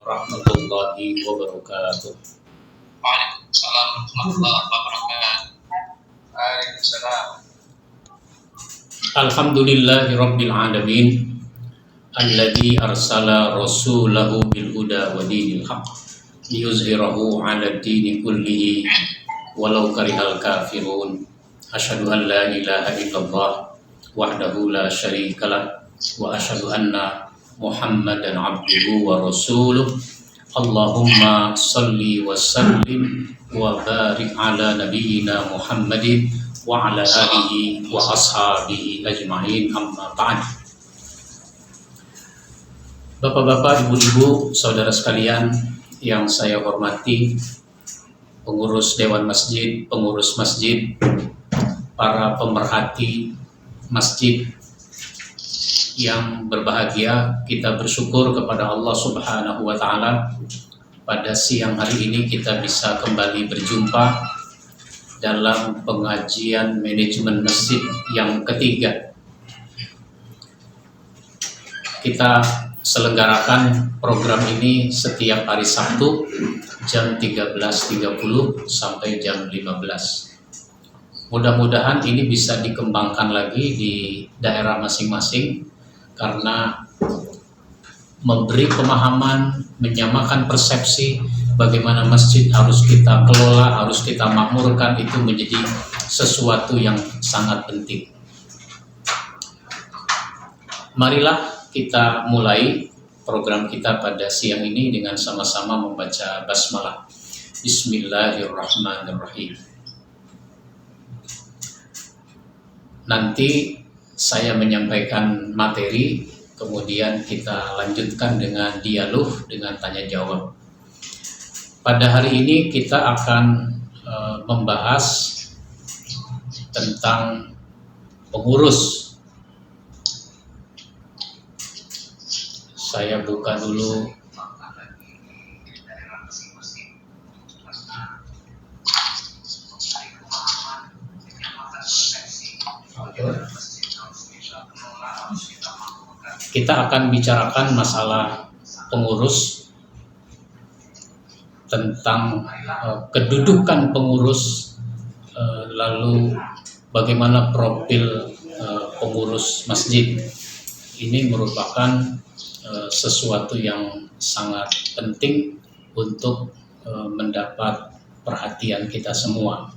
warahmatullahi wabarakatuh. Waalaikumsalam warahmatullahi wabarakatuh. Waalaikumsalam. Alhamdulillahi rabbil alamin alladzi arsala rasulahu bil huda wa dinil haqq liyuzhirahu 'ala ad-dini kullihi walau karihal kafirun. Asyhadu an la ilaha illallah wahdahu la syarikalah wa asyhadu anna Muhammadan abduhu wa rasuluh. Allahumma salli wa sallim wa barik ala nabiyyina Muhammadin wa ala alihi wa ashabihi ajma'in, amma ba'd. Bapak-bapak, ibu-ibu, saudara sekalian yang saya hormati, pengurus Dewan Masjid, pengurus masjid, para pemerhati masjid yang berbahagia, kita bersyukur kepada Allah Subhanahu wa Ta'ala. Pada siang hari ini kita bisa kembali berjumpa dalam pengajian manajemen masjid yang ketiga. Kita selenggarakan program ini setiap hari Sabtu jam 13.30 sampai jam 15. Mudah-mudahan ini bisa dikembangkan lagi di daerah masing-masing, karena memberi pemahaman, menyamakan persepsi bagaimana masjid harus kita kelola, harus kita makmurkan, itu menjadi sesuatu yang sangat penting. Marilah kita mulai program kita pada siang ini dengan sama-sama membaca basmalah. Bismillahirrahmanirrahim. Nanti saya menyampaikan materi, kemudian kita lanjutkan dengan dialog, dengan tanya jawab. Pada hari ini kita akan membahas tentang pengurus. Saya buka dulu. Kita akan bicarakan masalah pengurus, tentang kedudukan pengurus, lalu bagaimana profil pengurus masjid. Ini merupakan sesuatu yang sangat penting untuk mendapat perhatian kita semua.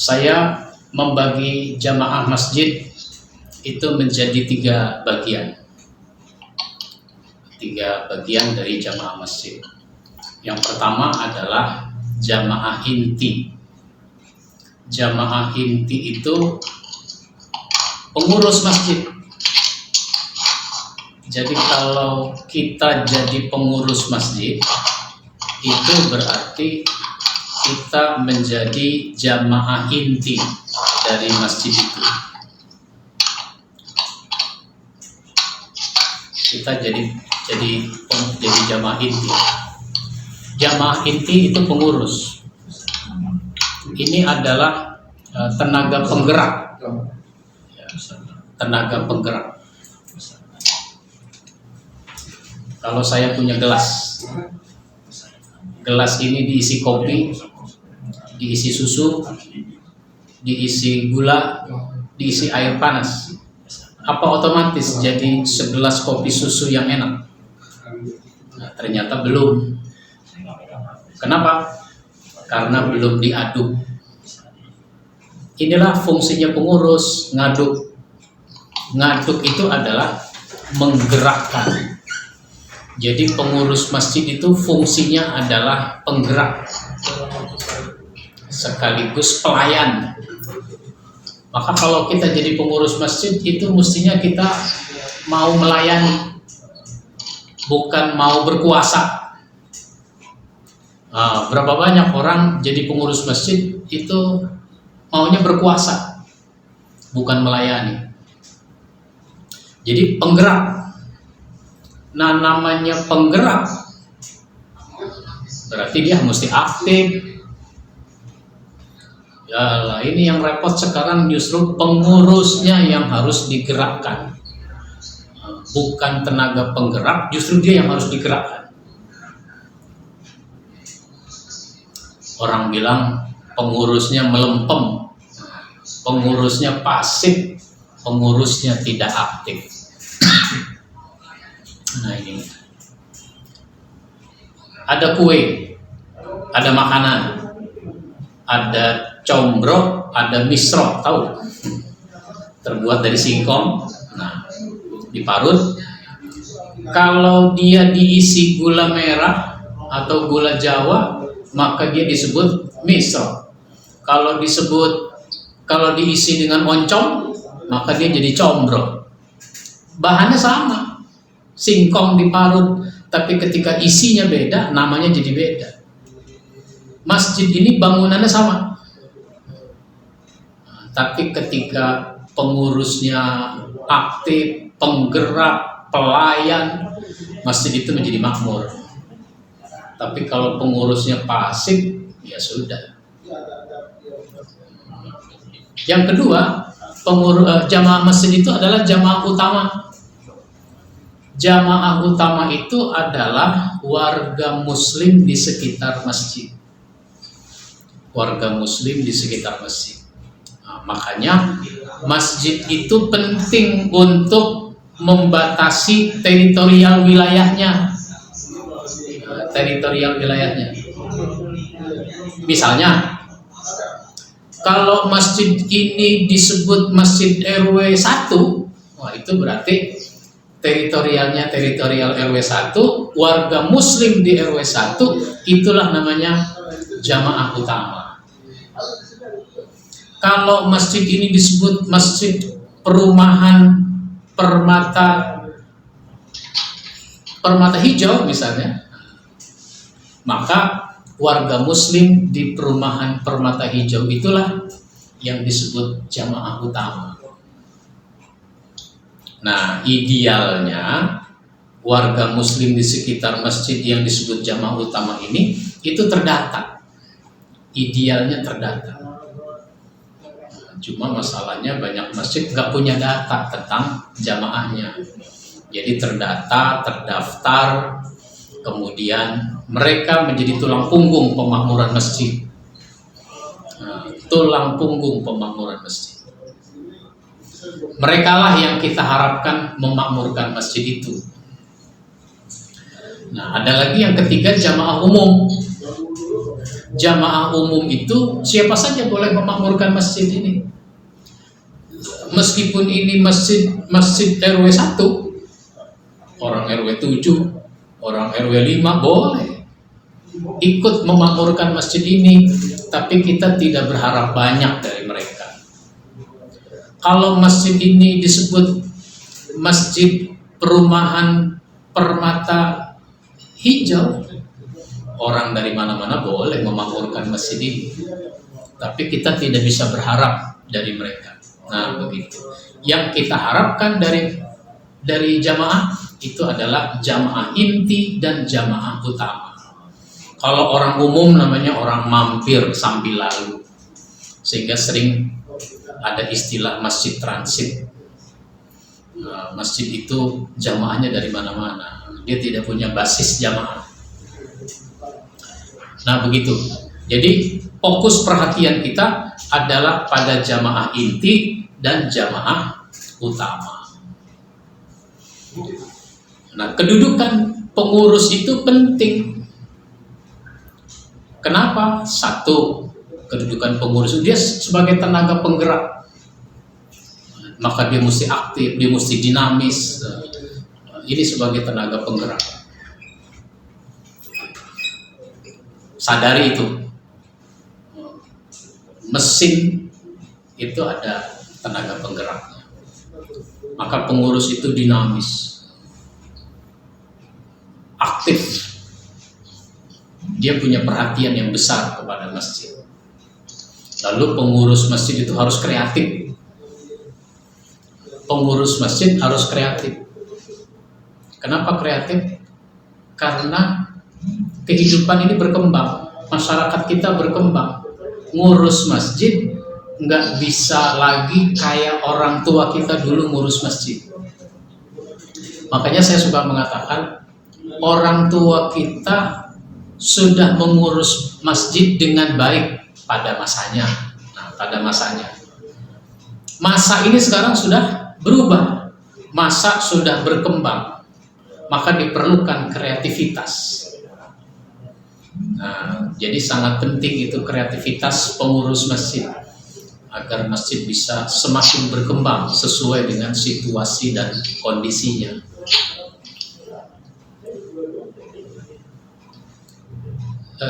Saya membagi jamaah masjid itu menjadi tiga bagian dari jamaah masjid. Yang pertama adalah jamaah inti. Jamaah inti itu pengurus masjid. Jadi kalau kita jadi pengurus masjid, itu berarti kita menjadi jamaah inti dari masjid itu. Kita jadi jamaah inti. Jamaah inti itu pengurus. Ini adalah tenaga penggerak. Tenaga penggerak. Kalau saya punya gelas ini diisi kopi, diisi susu, diisi gula, diisi air panas. Apa otomatis jadi segelas kopi susu yang enak? Nah, ternyata belum. Kenapa? Karena belum diaduk. Inilah fungsinya pengurus, ngaduk. Ngaduk itu adalah menggerakkan. Jadi pengurus masjid itu fungsinya adalah penggerak sekaligus pelayan. Maka kalau kita jadi pengurus masjid itu mestinya kita mau melayani, bukan mau berkuasa. Berapa banyak orang jadi pengurus masjid itu maunya berkuasa, bukan melayani. Jadi penggerak. Nah, namanya penggerak berarti dia mesti aktif. Ya lah, ini yang repot sekarang justru pengurusnya yang harus digerakkan, bukan tenaga penggerak, justru dia yang harus digerakkan. Orang bilang pengurusnya melempem, pengurusnya pasif, pengurusnya tidak aktif. Nah ini, ada kue, ada makanan, ada combro, ada misro, tahu? Terbuat dari singkong. Nah, diparut. Kalau dia diisi gula merah atau gula Jawa, maka dia disebut misro. Kalau diisi dengan oncom, maka dia jadi combro. Bahannya sama, singkong diparut, tapi ketika isinya beda, namanya jadi beda. Masjid ini bangunannya sama, tapi ketika pengurusnya aktif, penggerak, pelayan, masjid itu menjadi makmur. Tapi kalau pengurusnya pasif, ya sudah. Yang kedua, jamaah masjid itu adalah jamaah utama. Jamaah utama itu adalah warga muslim di sekitar masjid. Warga muslim di sekitar masjid. Nah, makanya masjid itu penting untuk membatasi teritorial wilayahnya. Misalnya, kalau masjid ini disebut masjid RW 1, wah itu berarti teritorial RW 1, warga muslim di RW 1, itulah namanya jamaah utama. Kalau masjid ini disebut masjid perumahan Permata Hijau misalnya, maka warga muslim di perumahan Permata Hijau itulah yang disebut jamaah utama. Nah, idealnya warga muslim di sekitar masjid yang disebut jamaah utama ini itu terdata. Idealnya terdata. Cuma masalahnya banyak masjid nggak punya data tentang jamaahnya. Jadi terdata, terdaftar, kemudian mereka menjadi tulang punggung pemakmuran masjid. Tulang punggung pemakmuran masjid. Merekalah yang kita harapkan memakmurkan masjid itu. Nah, ada lagi yang ketiga, jamaah umum. Jamaah umum itu siapa saja boleh memakmurkan masjid ini. Meskipun ini masjid RW 1, orang RW 7, orang RW 5 boleh ikut memakmurkan masjid ini, tapi kita tidak berharap banyak dari mereka. Kalau masjid ini disebut masjid perumahan Permata Hijau, orang dari mana-mana boleh memakmurkan masjid ini, tapi kita tidak bisa berharap dari mereka. Nah, begitu. Yang kita harapkan dari jamaah itu adalah jamaah inti dan jamaah utama. Kalau orang umum namanya orang mampir sambil lalu, sehingga sering ada istilah masjid transit. Nah, masjid itu jamaahnya dari mana-mana, dia tidak punya basis jamaah. Nah, begitu. Jadi fokus perhatian kita adalah pada jamaah inti dan jamaah utama. Nah, kedudukan pengurus itu penting. Kenapa? Satu, kedudukan pengurus dia sebagai tenaga penggerak. Maka dia mesti aktif, dia mesti dinamis. Ini sebagai tenaga penggerak. Sadari itu. Mesin itu ada tenaga penggeraknya. Maka pengurus itu dinamis, aktif. dia punya perhatian yang besar kepada masjid. Lalu pengurus masjid itu harus kreatif. Pengurus masjid harus kreatif. Kenapa kreatif? Karena kehidupan ini berkembang, masyarakat kita berkembang. Ngurus masjid nggak bisa lagi kayak orang tua kita dulu ngurus masjid. Makanya saya suka mengatakan, orang tua kita sudah mengurus masjid dengan baik pada masanya. Nah, pada masanya. Masa ini sekarang sudah berubah, masa sudah berkembang, maka diperlukan kreativitas. Nah, jadi sangat penting itu kreativitas pengurus masjid agar masjid bisa semakin berkembang sesuai dengan situasi dan kondisinya.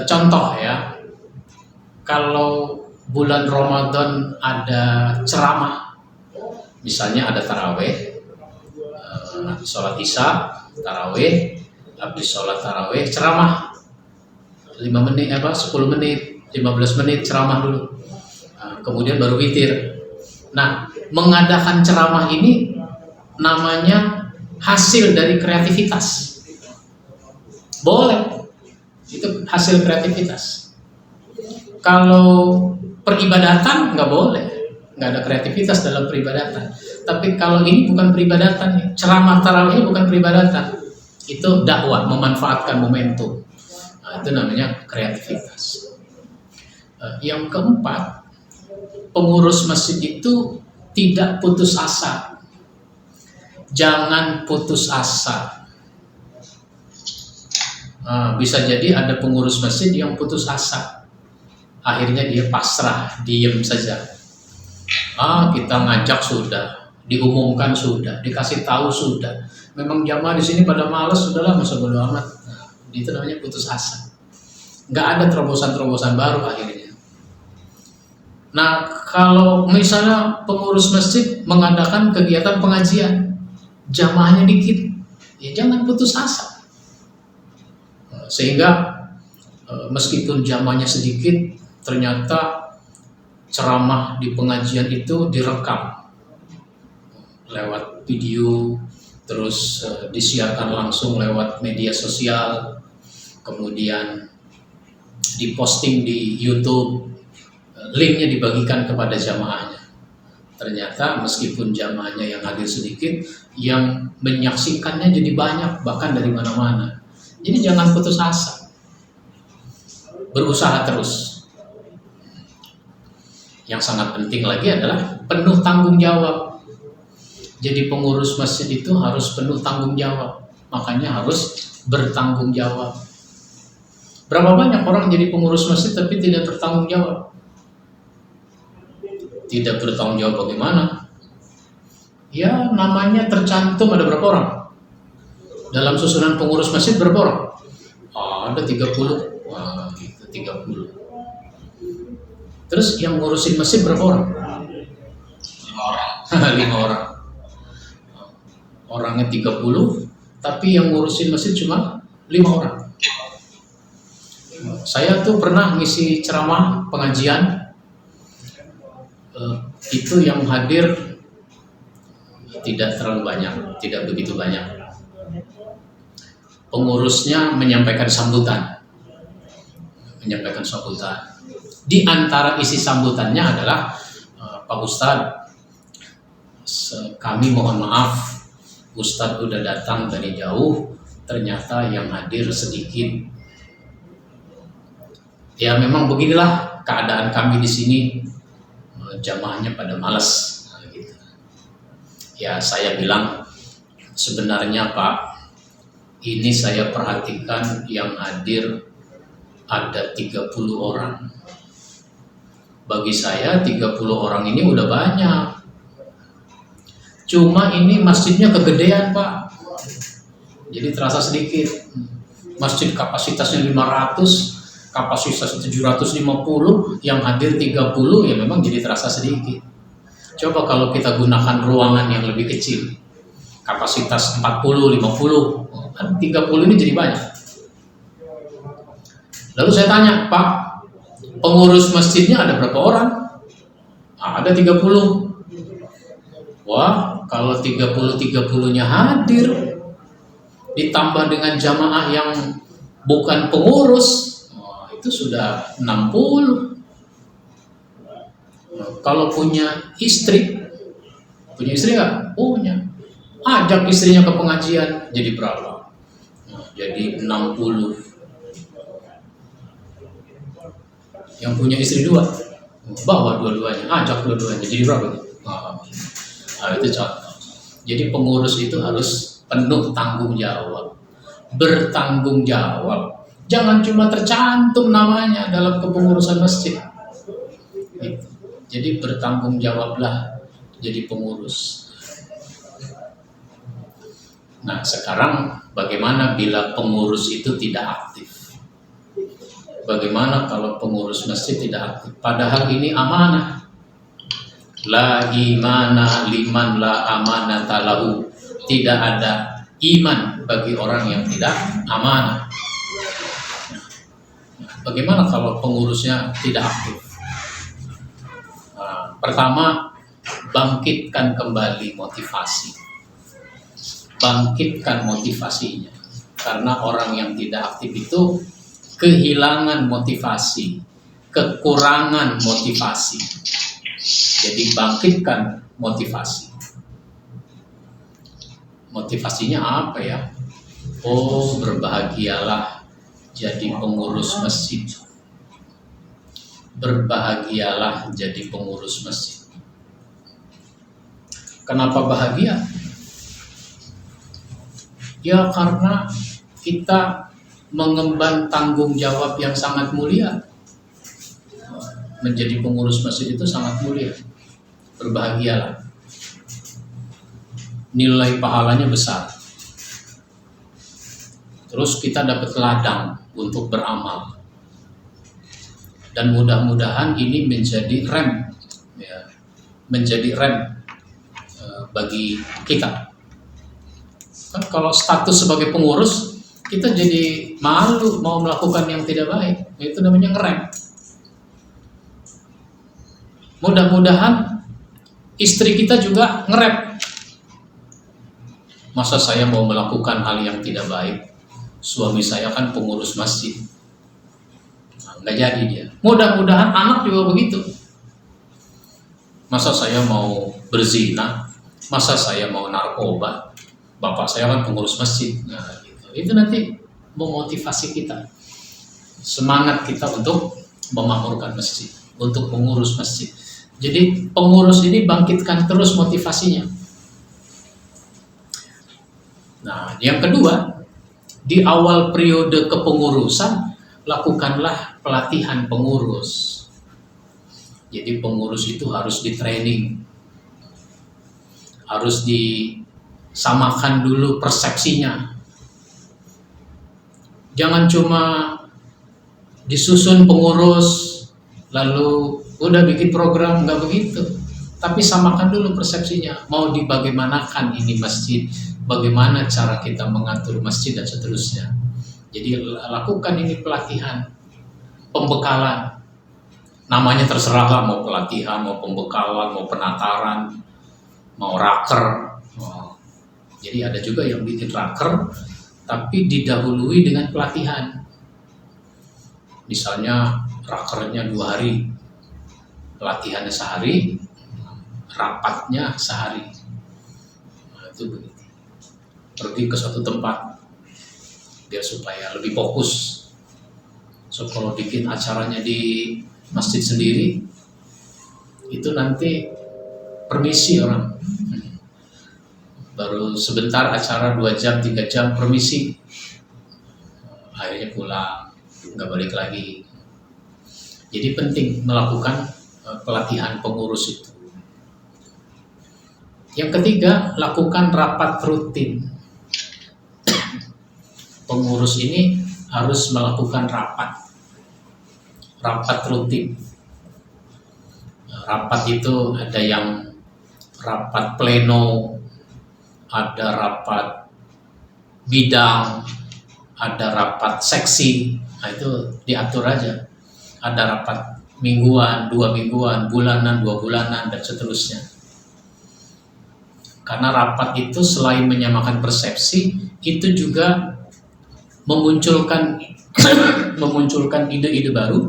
Contoh ya, kalau bulan Ramadan ada ceramah, misalnya ada taraweh, sholat isya, taraweh, habis sholat taraweh, ceramah 5 menit, 10 menit, 15 menit ceramah dulu, kemudian baru witir. Nah, mengadakan ceramah ini namanya hasil dari kreativitas. Boleh, itu hasil kreativitas. Kalau peribadatan nggak boleh, nggak ada kreativitas dalam peribadatan. Tapi kalau ini bukan peribadatan, ceramah tarawih bukan peribadatan, itu dakwah, memanfaatkan momentum. Nah, itu namanya kreativitas. Yang keempat, pengurus masjid itu tidak putus asa. Jangan putus asa. Bisa jadi ada pengurus masjid yang putus asa. Akhirnya dia pasrah, diem saja. Kita ngajak sudah, diumumkan sudah, dikasih tahu sudah. Memang jamaah di sini pada malas, sudahlah masa bodo amat. Itu namanya putus asa. Nggak ada terobosan-terobosan baru akhirnya. Nah, kalau misalnya pengurus masjid mengadakan kegiatan pengajian, jamaahnya dikit, ya jangan putus asa. Sehingga meskipun jamaahnya sedikit, ternyata ceramah di pengajian itu direkam lewat video, terus disiarkan langsung lewat media sosial, kemudian diposting di YouTube, linknya dibagikan kepada jamaahnya. Ternyata meskipun jamaahnya yang hadir sedikit, yang menyaksikannya jadi banyak, bahkan dari mana-mana. Jadi jangan putus asa, berusaha terus. Yang sangat penting lagi adalah penuh tanggung jawab. Jadi pengurus masjid itu harus penuh tanggung jawab, makanya harus bertanggung jawab. Berapa banyak orang jadi pengurus masjid tapi tidak bertanggung jawab? Tidak bertanggung jawab bagaimana? Ya namanya tercantum ada berapa orang? Dalam susunan pengurus masjid berapa orang? Ada 30. Wah, gitu, 30. Terus yang ngurusin masjid berapa orang? 5 orang. 5 orang. Orangnya 30, tapi yang ngurusin masjid cuma 5 orang. Saya tuh pernah ngisi ceramah pengajian, itu yang hadir tidak terlalu banyak, tidak begitu banyak. Pengurusnya menyampaikan sambutan. Di antara isi sambutannya adalah, Pak Ustadz, kami mohon maaf, Ustadz udah datang dari jauh, ternyata yang hadir sedikit. Ya memang beginilah keadaan kami di sini, jamaahnya pada malas. Gitu. Ya saya bilang, sebenarnya Pak, ini saya perhatikan yang hadir ada 30 orang. Bagi saya 30 orang ini udah banyak. Cuma ini masjidnya kegedean Pak. Jadi terasa sedikit. Masjid kapasitasnya 500, kapasitasnya 750, yang hadir 30, ya memang jadi terasa sedikit. Coba kalau kita gunakan ruangan yang lebih kecil, kapasitas 40, 50, kan 30 ini jadi banyak. Lalu saya tanya, Pak, pengurus masjidnya ada berapa orang? Ada 30. Wah, kalau 30-30-nya hadir, ditambah dengan jamaah yang bukan pengurus, itu sudah 60. Kalau punya istri nggak? Punya. Ajak istrinya ke pengajian, jadi berapa? Jadi 60. Yang punya istri 2, bawa dua-duanya, ajak dua-duanya, jadi berapa? Itu contoh. Jadi pengurus itu harus penuh tanggung jawab, bertanggung jawab. Jangan cuma tercantum namanya dalam kepengurusan masjid. Jadi bertanggung jawablah jadi pengurus. Nah, sekarang bagaimana bila pengurus itu tidak aktif? Bagaimana kalau pengurus masjid tidak aktif? Padahal ini amanah. La imana liman la amanata lahu. Tidak ada iman bagi orang yang tidak amanah. Bagaimana kalau pengurusnya tidak aktif? Pertama, bangkitkan kembali motivasi. Bangkitkan motivasinya. Karena orang yang tidak aktif itu kehilangan motivasi, kekurangan motivasi. Jadi bangkitkan motivasi. Motivasinya apa ya? Oh, berbahagialah jadi pengurus masjid. Berbahagialah jadi pengurus masjid. Kenapa bahagia? Ya karena kita mengemban tanggung jawab yang sangat mulia. Menjadi pengurus masjid itu sangat mulia. Berbahagialah. Nilai pahalanya besar. Terus kita dapat ladang untuk beramal. Dan mudah-mudahan ini menjadi rem, ya, menjadi rem bagi kita. Kan kalau status sebagai pengurus, kita jadi malu mau melakukan yang tidak baik. Itu namanya ngerem. Mudah-mudahan istri kita juga ngerem. Masa saya mau melakukan hal yang tidak baik? Suami saya kan pengurus masjid. Nggak jadi dia. Mudah-mudahan anak juga begitu. Masa saya mau berzina? Masa saya mau narkoba? Bapak saya kan pengurus masjid. Nah, gitu. Itu nanti memotivasi kita. Semangat kita untuk memakmurkan masjid, untuk mengurus masjid. Jadi pengurus ini bangkitkan terus motivasinya. Nah, yang kedua, di awal periode kepengurusan, lakukanlah pelatihan pengurus. Jadi pengurus itu harus di-training. Harus disamakan dulu persepsinya. Jangan cuma disusun pengurus, lalu udah bikin program, nggak begitu. Tapi samakan dulu persepsinya. Mau dibagaimanakan ini masjid, bagaimana cara kita mengatur masjid dan seterusnya. Jadi lakukan ini pelatihan, pembekalan. Namanya terserah lah, mau pelatihan, mau pembekalan, mau penataran, mau raker. Jadi ada juga yang bikin raker, tapi didahului dengan pelatihan. Misalnya rakernya 2 hari, pelatihannya sehari, rapatnya sehari. Nah, itu begitu. Pergi ke suatu tempat biar supaya lebih fokus. So kalau bikin acaranya di masjid sendiri, itu nanti permisi orang. Baru sebentar acara 2 jam, 3 jam permisi. Akhirnya pulang, nggak balik lagi. Jadi penting melakukan pelatihan pengurus itu. Yang ketiga, lakukan rapat rutin. Pengurus ini harus melakukan rapat rutin. Rapat itu ada yang rapat pleno, ada rapat bidang, ada rapat seksi. Nah itu diatur aja. Ada rapat mingguan, 2 mingguan, bulanan, 2 bulanan, dan seterusnya. Karena rapat itu selain menyamakan persepsi, itu juga memunculkan memunculkan ide-ide baru.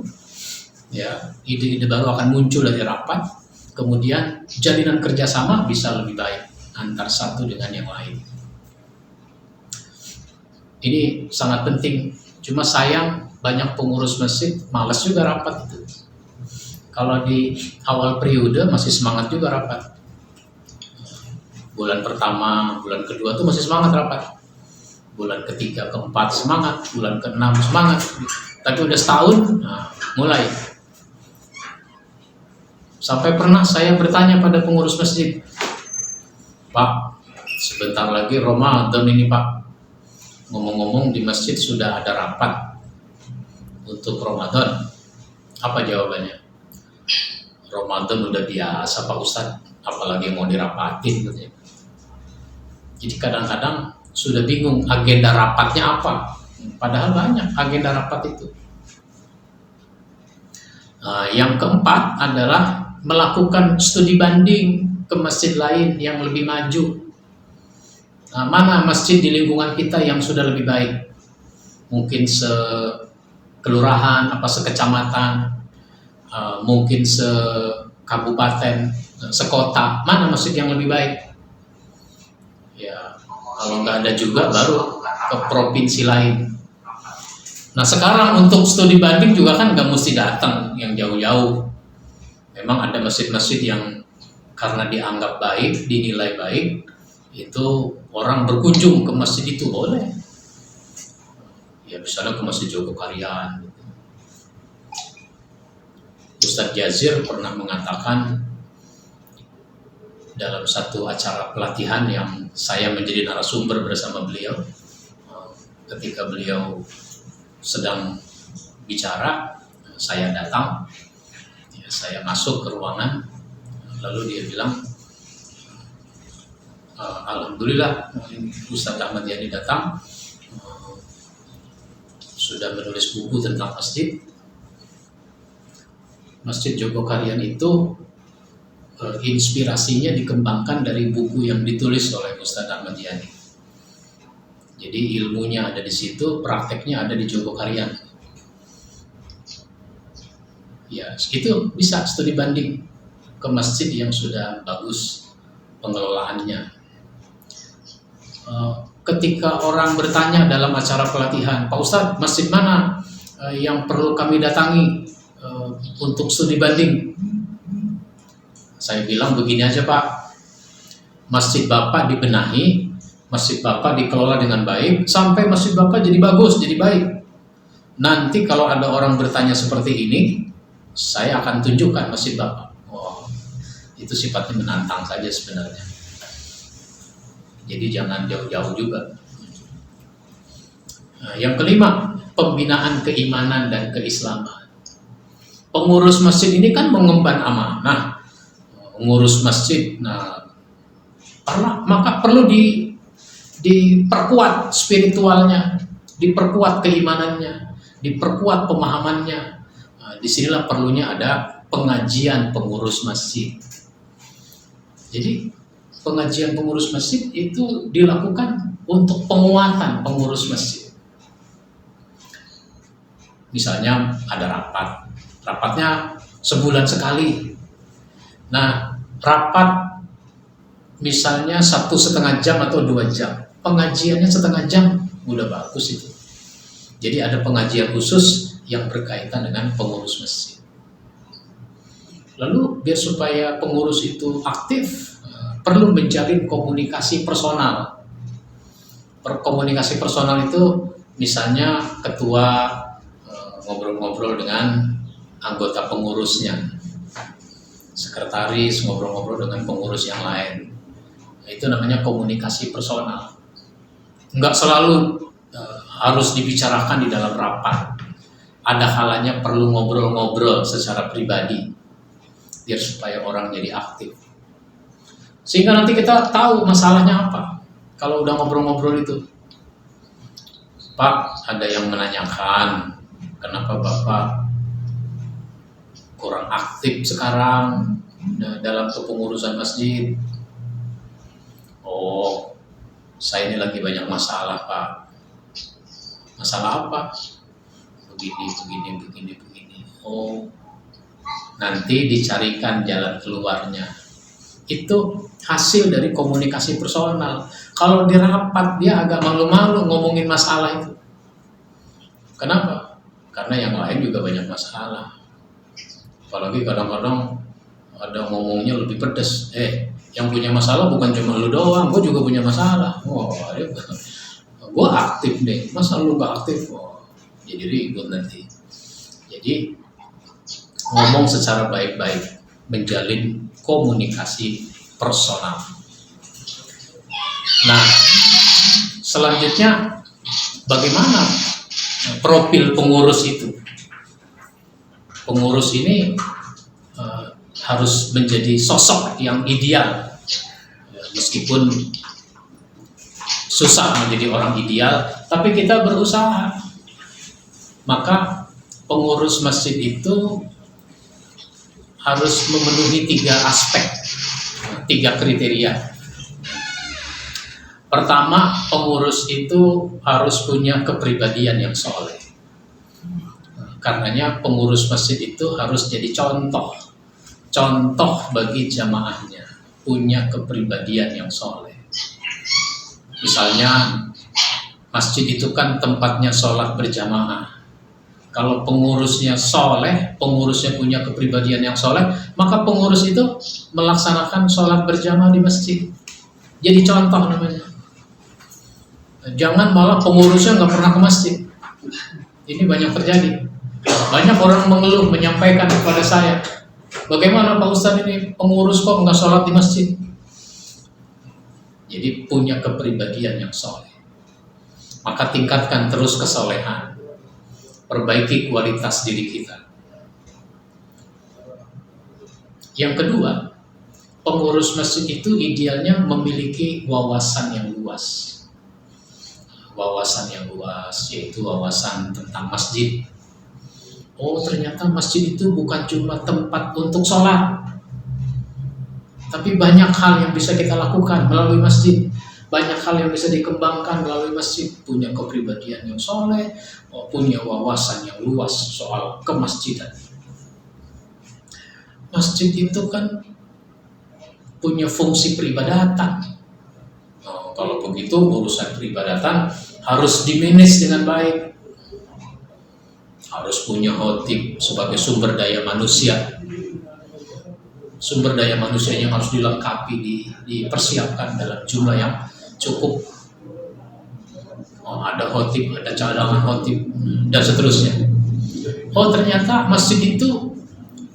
Ya, ide-ide baru akan muncul dari rapat. Kemudian jalinan kerjasama bisa lebih baik antar satu dengan yang lain. Ini sangat penting. Cuma sayang banyak pengurus masjid malas juga rapat itu. Kalau di awal periode masih semangat juga rapat. Bulan pertama, bulan kedua tuh masih semangat rapat. Bulan ketiga, keempat semangat, bulan keenam semangat. Tapi udah setahun, nah, mulai. Sampai pernah saya bertanya pada pengurus masjid, Pak, sebentar lagi Ramadan ini Pak. Ngomong-ngomong di masjid sudah ada rapat untuk Ramadan. Apa jawabannya? Ramadan udah biasa Pak Ustadz, apalagi mau dirapatin gitu ya. Jadi kadang-kadang sudah bingung agenda rapatnya apa. Padahal banyak agenda rapat itu. Yang keempat adalah melakukan studi banding ke masjid lain yang lebih maju. Mana masjid di lingkungan kita yang sudah lebih baik? Mungkin sekelurahan, sekecamatan, mungkin sekabupaten, sekota. Mana masjid yang lebih baik? Ya, kalau nggak ada juga baru ke provinsi lain. Nah sekarang untuk studi banding juga kan nggak mesti datang yang jauh-jauh. Memang ada masjid-masjid yang karena dianggap baik, dinilai baik, itu orang berkunjung ke masjid itu boleh. Ya misalnya ke Masjid Jogokarian. Ustadz Jazir pernah mengatakan dalam satu acara pelatihan yang saya menjadi narasumber bersama beliau, ketika beliau sedang bicara, saya datang, ya, saya masuk ke ruangan, lalu dia bilang, Alhamdulillah Ustadz Ahmad Yani datang, sudah menulis buku tentang masjid. Masjid Jogokarian itu inspirasinya dikembangkan dari buku yang ditulis oleh Ustadz Ahmad Yani. Jadi ilmunya ada di situ, prakteknya ada di Jogokarian. Ya, itu bisa studi banding ke masjid yang sudah bagus pengelolaannya. Ketika orang bertanya dalam acara pelatihan, Pak Ustadz, masjid mana yang perlu kami datangi untuk studi banding? Saya bilang begini aja Pak, masjid Bapak dibenahi, masjid Bapak dikelola dengan baik, sampai masjid Bapak jadi bagus, jadi baik. Nanti kalau ada orang bertanya seperti ini, saya akan tunjukkan masjid Bapak. Wow, itu sifatnya menantang saja sebenarnya. Jadi jangan jauh-jauh juga. Nah, yang kelima, pembinaan keimanan dan keislaman. Pengurus masjid ini kan mengemban amanah, mengurus masjid. Nah, maka perlu diperkuat spiritualnya, diperkuat keimanannya, diperkuat pemahamannya. Nah, disinilah perlunya ada pengajian pengurus masjid. Jadi pengajian pengurus masjid itu dilakukan untuk penguatan pengurus masjid. Misalnya ada rapatnya sebulan sekali. Nah, rapat misalnya 1,5 jam atau 2 jam, pengajiannya 1/2 jam, udah bagus itu. Jadi ada pengajian khusus yang berkaitan dengan pengurus masjid. Lalu biar supaya pengurus itu aktif, perlu menjalin komunikasi personal. Komunikasi personal itu misalnya ketua ngobrol-ngobrol dengan anggota pengurusnya, sekretaris ngobrol-ngobrol dengan pengurus yang lain. Nah, itu namanya komunikasi personal. Enggak selalu harus dibicarakan di dalam rapat. Ada kalanya perlu ngobrol-ngobrol secara pribadi, biar supaya orang jadi aktif. Sehingga nanti kita tahu masalahnya apa. Kalau udah ngobrol-ngobrol itu, Pak, ada yang menanyakan kenapa Bapak kurang aktif sekarang dalam kepengurusan masjid? Oh, saya ini lagi banyak masalah Pak. Masalah apa? Begini. Oh, nanti dicarikan jalan keluarnya. Itu hasil dari komunikasi personal. Kalau di rapat dia agak malu-malu ngomongin masalah itu. Kenapa? Karena yang lain juga banyak masalah. Apalagi kadang-kadang ada ngomongnya lebih pedes. Yang punya masalah bukan cuma lu doang, gue juga punya masalah. Gue aktif nih, masa lu gak aktif? Jadi ribut nanti. Jadi ngomong secara baik-baik, menjalin komunikasi personal. Nah, selanjutnya bagaimana profil pengurus itu? Pengurus ini harus menjadi sosok yang ideal, meskipun susah menjadi orang ideal, tapi kita berusaha. Maka pengurus masjid itu harus memenuhi 3 aspek, 3 kriteria. Pertama, pengurus itu harus punya kepribadian yang soleh. Karenanya pengurus masjid itu harus jadi contoh bagi jamaahnya, punya kepribadian yang soleh. Misalnya masjid itu kan tempatnya sholat berjamaah. Kalau pengurusnya soleh, pengurusnya punya kepribadian yang soleh, maka pengurus itu melaksanakan sholat berjamaah di masjid. Jadi contoh namanya. Jangan malah pengurusnya nggak pernah ke masjid. Ini banyak terjadi. Banyak orang mengeluh, menyampaikan kepada saya, bagaimana Pak Ustadz ini pengurus kok nggak sholat di masjid? Jadi punya kepribadian yang soleh. Maka tingkatkan terus kesolehan, perbaiki kualitas diri kita. Yang kedua, pengurus masjid itu idealnya memiliki wawasan yang luas. Wawasan yang luas yaitu wawasan tentang masjid. Oh, ternyata masjid itu bukan cuma tempat untuk sholat, tapi banyak hal yang bisa kita lakukan melalui masjid. Banyak hal yang bisa dikembangkan melalui masjid. Punya kepribadian yang soleh, punya wawasan yang luas soal kemasjidan. Masjid itu kan punya fungsi peribadatan. Kalau begitu urusan peribadatan harus dimanage dengan baik. Harus punya khotib sebagai sumber daya manusia. Sumber daya manusianya harus dilengkapi, dipersiapkan dalam jumlah yang cukup. Ada khotib, ada cadangan khotib, dan seterusnya. Ternyata masjid itu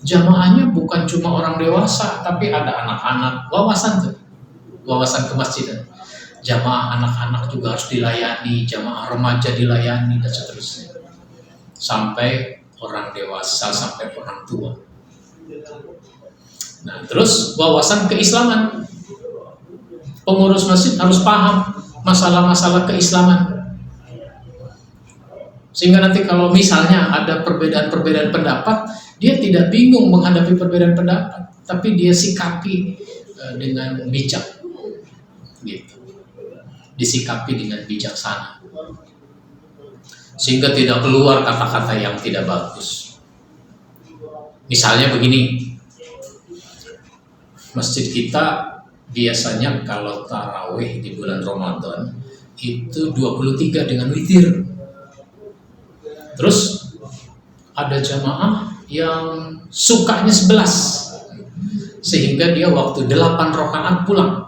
jamaahnya bukan cuma orang dewasa, tapi ada anak-anak. Wawasan kemasjidan. Jamaah anak-anak juga harus dilayani, jamaah remaja dilayani, dan seterusnya. Sampai orang dewasa, sampai orang tua. Nah, terus wawasan keislaman. Pengurus masjid harus paham masalah-masalah keislaman. Sehingga nanti kalau misalnya ada perbedaan-perbedaan pendapat, dia tidak bingung menghadapi perbedaan pendapat, tapi dia sikapi dengan bijak. Gitu. Disikapi dengan bijaksana. Sehingga tidak keluar kata-kata yang tidak bagus. Misalnya begini, masjid kita biasanya kalau tarawih di bulan Ramadan itu 23 dengan witir. Terus ada jamaah yang sukanya 11, sehingga dia waktu 8 rakaat pulang.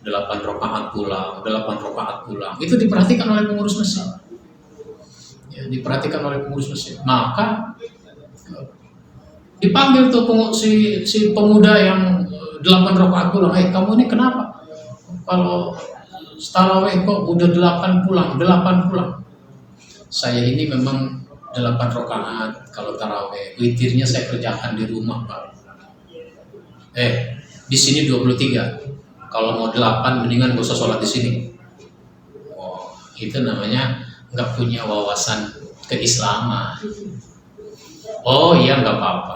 8 rakaat pulang. Itu diperhatikan oleh pengurus masjid. Diperhatikan oleh pengurus masjid. Maka dipanggil tuh si pemuda yang 8 rakaat pulang. Kamu ini kenapa? Kalau tarawih kok udah 8 pulang. Saya ini memang 8 rakaat kalau tarawih. Witirnya saya kerjakan di rumah, Pak. Di sini 23. Kalau mau 8 mendingan gak usah sholat di sini. Itu namanya nggak punya wawasan keislaman. Oh iya, nggak apa-apa.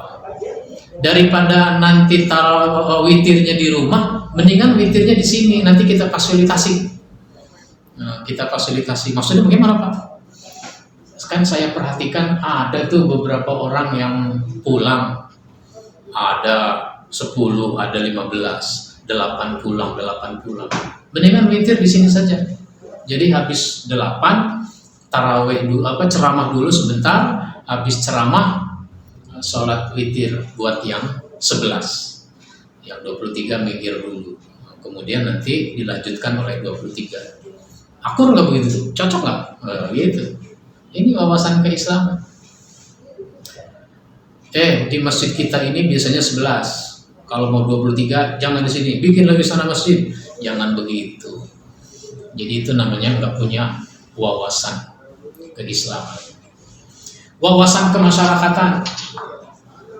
Daripada nanti taruh witirnya di rumah, mendingan witirnya di sini. Nanti kita fasilitasi. Nah, kita fasilitasi. Maksudnya bagaimana, Pak? Kan saya perhatikan ada tuh beberapa orang yang pulang. Ada 10, ada 15, 8 pulang, 8 pulang. Mendingan witir di sini saja. Jadi habis 8, taraweh dulu, ceramah dulu sebentar. Habis ceramah, sholat witir buat yang 11, yang 23 mikir dulu, kemudian nanti dilanjutkan oleh 23. Akur nggak begitu? Cocok nggak? Gitu. Ini wawasan keislaman. Di masjid kita ini biasanya 11. Kalau mau 23, jangan di sini. Bikin lagi sana masjid. Jangan begitu. Jadi itu namanya nggak punya wawasan keislaman. Wawasan kemasyarakatan.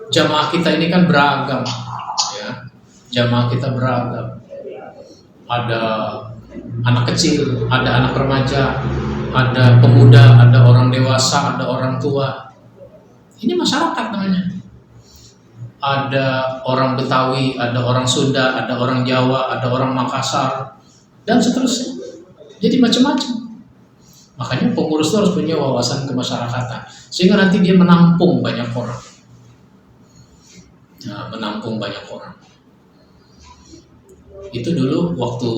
Jamaah kita ini kan beragam, ya. Jamaah kita beragam. Ada anak kecil, ada anak remaja, ada pemuda, ada orang dewasa, ada orang tua. Ini masyarakat namanya. Ada orang Betawi, ada orang Sunda, ada orang Jawa, ada orang Makassar, dan seterusnya. Jadi macam-macam. Makanya pengurus itu harus punya wawasan kemasyarakatan, sehingga nanti dia menampung banyak orang. Nah, menampung banyak orang. Itu dulu waktu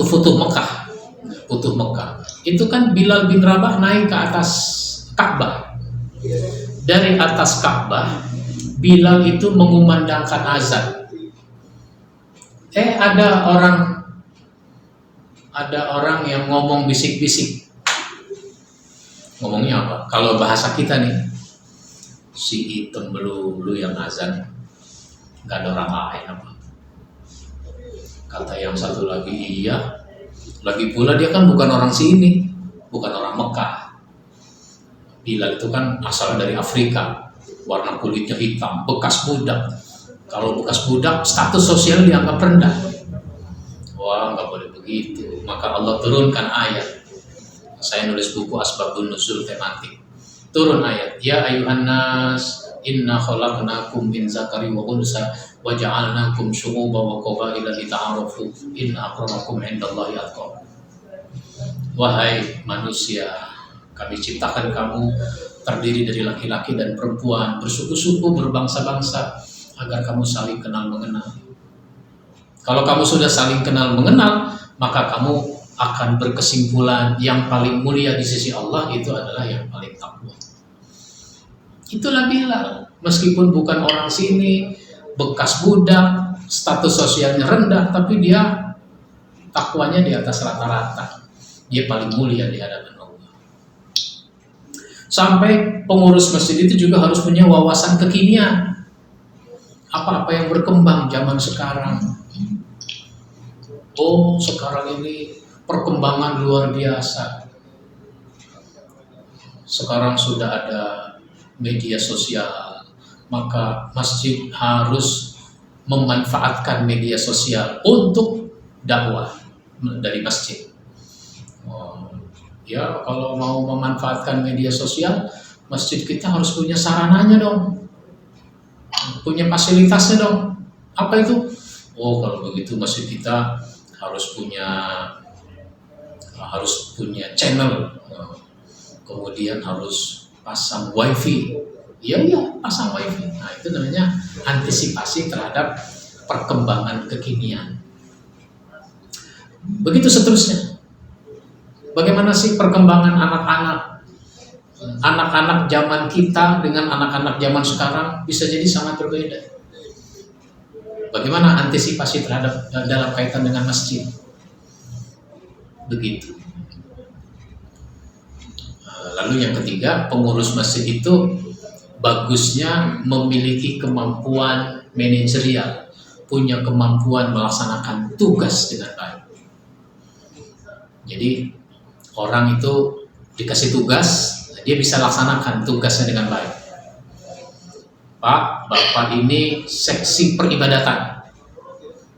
Futuh Mekah. Futuh Mekah. Itu kan Bilal bin Rabah naik ke atas Ka'bah. Dari atas Ka'bah, Bilal itu mengumandangkan azan. Ada orang yang ngomong bisik-bisik. Ngomongnya apa? Kalau bahasa kita nih, si hitam belulu yang azan, nggak ada orang lain apa? Kata yang satu lagi, iya. Lagi pula dia kan bukan orang sini, bukan orang Mekah. Bilal itu kan asal dari Afrika, warna kulitnya hitam, bekas budak. Kalau bekas budak, status sosial dianggap rendah. Wah, nggak boleh begitu. Maka Allah turunkan ayat. Saya nulis buku Asbabun Nuzul tematik. Turun ayat, ya ayuhan nas inna khalaqnakum min zakari wa unsa wa ja'alnakum syu'uban wa qabaila lita'arafu inna akramakum indallahi atqakum. Wahai manusia, kami ciptakan kamu terdiri dari laki-laki dan perempuan, bersuku-suku, berbangsa-bangsa, agar kamu saling kenal mengenal. Kalau kamu sudah saling kenal mengenal, maka kamu akan berkesimpulan yang paling mulia di sisi Allah itu adalah yang paling takwa. Itulah Bilal, meskipun bukan orang sini, bekas budak, status sosialnya rendah, tapi dia takwanya di atas rata-rata. Dia paling mulia di hadapan Allah. Sampai pengurus masjid itu juga harus punya wawasan kekinian. Apa-apa yang berkembang zaman sekarang. Oh, sekarang ini perkembangan luar biasa. Sekarang sudah ada media sosial, maka masjid harus memanfaatkan media sosial untuk dakwah dari masjid. Ya, kalau mau memanfaatkan media sosial, masjid kita harus punya sarananya dong, punya fasilitasnya dong. Apa itu? Oh, kalau begitu masjid kita harus punya channel, kemudian harus pasang wifi. Iya, pasang wifi. Nah, itu namanya antisipasi terhadap perkembangan kekinian. Begitu seterusnya. Bagaimana sih perkembangan anak-anak? Anak-anak zaman kita dengan anak-anak zaman sekarang bisa jadi sangat berbeda. Bagaimana antisipasi terhadap dalam kaitan dengan masjid? Begitu. Lalu yang ketiga, pengurus masjid itu bagusnya memiliki kemampuan manajerial, punya kemampuan melaksanakan tugas dengan baik. Jadi orang itu dikasih tugas, dia bisa laksanakan tugasnya dengan baik. Pak, Bapak ini seksi peribadatan.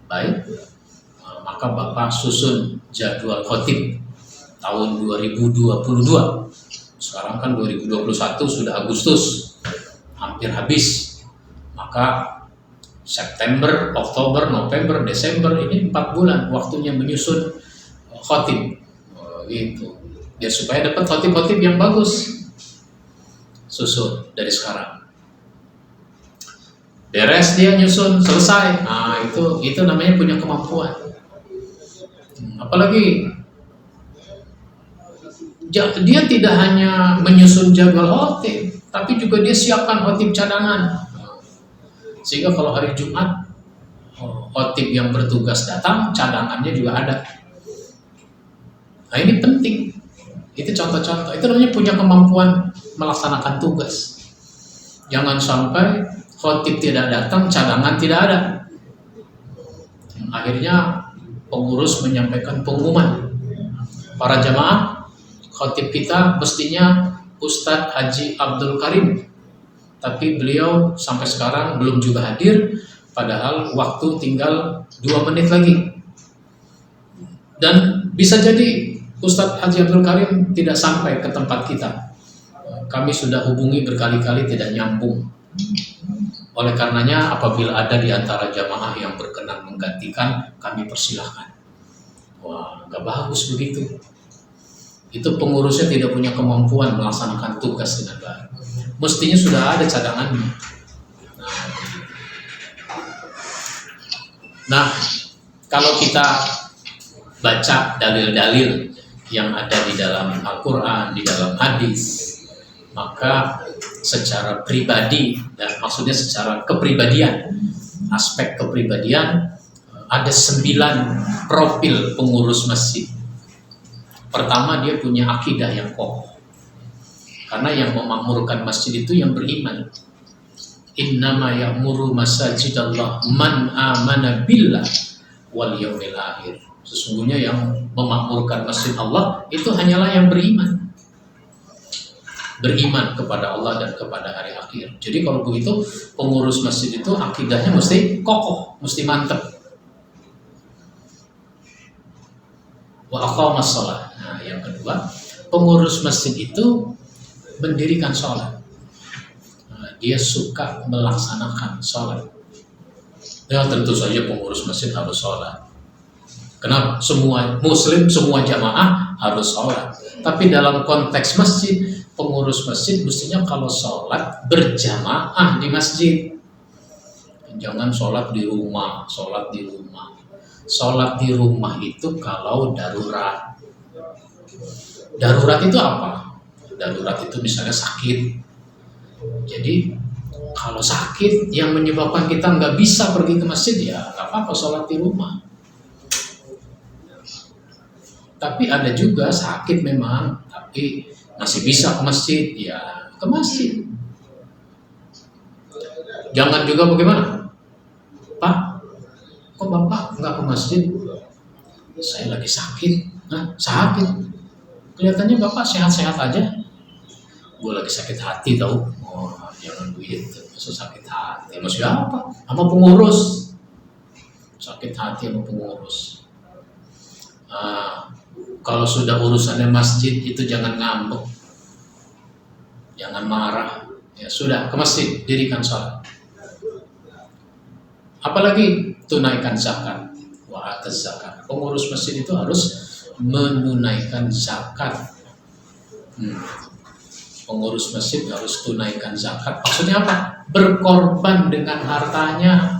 Baik, maka Bapak susun jadwal khotib. tahun 2022. Sekarang kan 2021 sudah Agustus, hampir habis. Maka September, Oktober, November, Desember ini 4 bulan waktunya menyusun khotib. Gitu. Ya supaya dapat khotib-khotib yang bagus. Susun dari sekarang. Beres dia nyusun, selesai. Nah, itu namanya punya kemampuan. Apalagi dia tidak hanya menyusun jadwal khotib, tapi juga dia siapkan khotib cadangan. Sehingga kalau hari Jumat khotib yang bertugas datang, cadangannya juga ada. Nah, ini penting. Itu contoh-contoh. Itu namanya punya kemampuan melaksanakan tugas. Jangan sampai khotib tidak datang, cadangan tidak ada. Akhirnya pengurus menyampaikan pengumuman. Para jamaah, khotib kita mestinya Ustadz Haji Abdul Karim. Tapi beliau sampai sekarang belum juga hadir, padahal waktu tinggal 2 menit lagi. Dan bisa jadi Ustadz Haji Abdul Karim tidak sampai ke tempat kita. Kami sudah hubungi berkali-kali tidak nyambung. Oleh karenanya apabila ada di antara jamaah yang berkenan menggantikan, kami persilahkan. Wah, nggak bagus begitu. Itu pengurusnya tidak punya kemampuan melaksanakan tugas dengan baik. Mestinya sudah ada cadangannya. Nah, kalau kita baca dalil-dalil yang ada di dalam Al-Quran, di dalam hadis, maka secara pribadi, dan maksudnya secara kepribadian, aspek kepribadian, ada 9 profil pengurus masjid. Pertama, dia punya akidah yang kokoh. Karena yang memakmurkan masjid itu yang beriman. Innama ya'muru masajidallah man amana billah wal yaumil akhir. Sesungguhnya yang memakmurkan masjid Allah itu hanyalah yang beriman. Beriman kepada Allah dan kepada hari akhir. Jadi kalau begitu pengurus masjid itu akidahnya mesti kokoh, mesti mantap. Wa aqamas shalah. Nah, yang kedua, pengurus masjid itu mendirikan sholat. Nah, dia suka melaksanakan sholat. Ya tentu saja pengurus masjid harus sholat. Kenapa? Semua muslim, semua jamaah harus sholat. Tapi dalam konteks masjid, pengurus masjid mestinya kalau sholat berjamaah di masjid. Jangan sholat di rumah, sholat di rumah. Sholat di rumah itu kalau darurat. Darurat itu apa? Darurat itu misalnya sakit. Jadi kalau sakit yang menyebabkan kita nggak bisa pergi ke masjid, ya nggak apa-apa sholat di rumah. Tapi ada juga sakit memang, tapi masih bisa ke masjid, ya ke masjid. Jangan juga bagaimana? Pak, kok Bapak nggak ke masjid? Saya lagi sakit. Nah, sakit. Kelihatannya Bapak sehat-sehat aja. Gue lagi sakit hati tau. Oh, jangan begitu. Maksud sakit hati. Maksud apa? Sama pengurus. Sakit hati sama pengurus. Kalau sudah urusannya masjid itu jangan ngambek. Jangan marah. Ya sudah, ke masjid, dirikan sholat. Apalagi tunaikan zakat. Wa ataz zakat. Pengurus masjid itu harus menunaikan zakat. Pengurus masjid harus tunaikan zakat. Maksudnya apa? Berkorban dengan hartanya.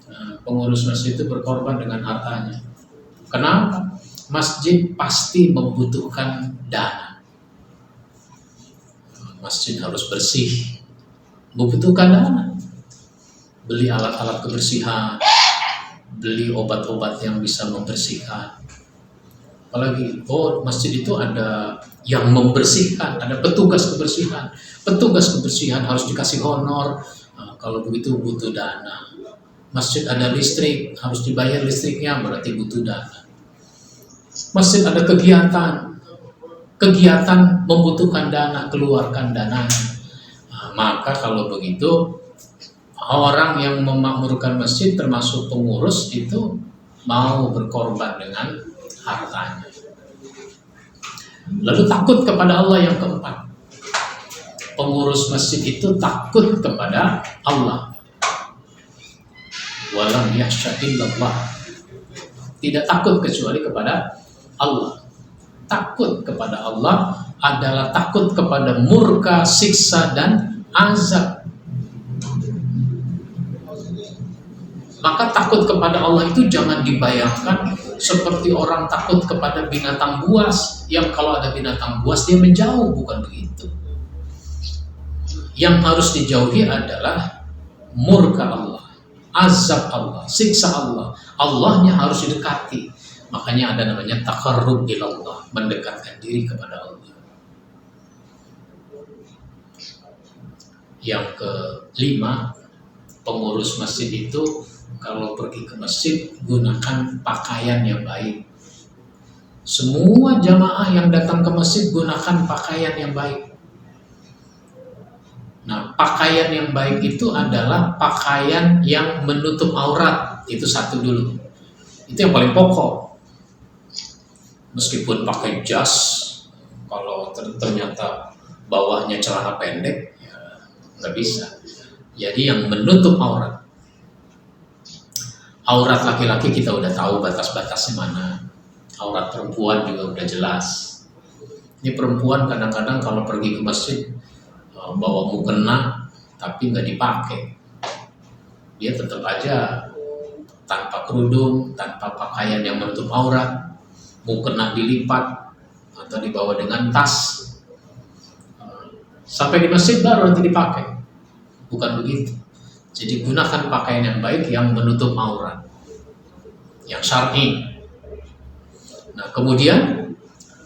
Nah, pengurus masjid itu berkorban dengan hartanya. Kenapa? Masjid pasti membutuhkan dana. Masjid harus bersih, membutuhkan dana. Beli alat-alat kebersihan, beli obat-obat yang bisa membersihkan. Apalagi, masjid itu ada yang membersihkan, ada petugas kebersihan. Petugas kebersihan harus dikasih honor. Nah, kalau begitu butuh dana. Masjid ada listrik, harus dibayar listriknya, berarti butuh dana. Masjid ada kegiatan membutuhkan dana, keluarkan dana. Nah, maka kalau begitu, orang yang memakmurkan masjid termasuk pengurus itu mau berkorban dengan hartanya. Lalu takut kepada Allah yang keempat. Pengurus masjid itu takut kepada Allah. Walam yakhsha illallah. Tidak takut kecuali kepada Allah. Takut kepada Allah adalah takut kepada murka, siksa, dan azab. Maka takut kepada Allah itu jangan dibayangkan seperti orang takut kepada binatang buas, yang kalau ada binatang buas dia menjauh, bukan begitu. Yang harus dijauhi adalah murka Allah, azab Allah, siksa Allah. Allahnya harus didekati. Makanya ada namanya taqarrub ilallah, mendekatkan diri kepada Allah. Yang kelima, pengurus masjid itu kalau pergi ke masjid gunakan pakaian yang baik. Semua jamaah yang datang ke masjid gunakan pakaian yang baik. Nah, pakaian yang baik itu adalah pakaian yang menutup aurat. Itu satu dulu. Itu yang paling pokok. Meskipun pakai jas, kalau ternyata bawahnya celana pendek, ya nggak bisa. Jadi yang menutup aurat. Aurat laki-laki kita udah tahu batas-batasnya mana. Aurat perempuan juga udah jelas. Ini perempuan kadang-kadang kalau pergi ke masjid bawa mukena tapi nggak dipakai. Dia tetap aja tanpa kerudung, tanpa pakaian yang menutup aurat, mukena dilipat atau dibawa dengan tas. Sampai di masjid baru nanti dipakai. Bukan begitu. Jadi gunakan pakaian yang baik yang menutup aurat, yang syar'i. Nah, kemudian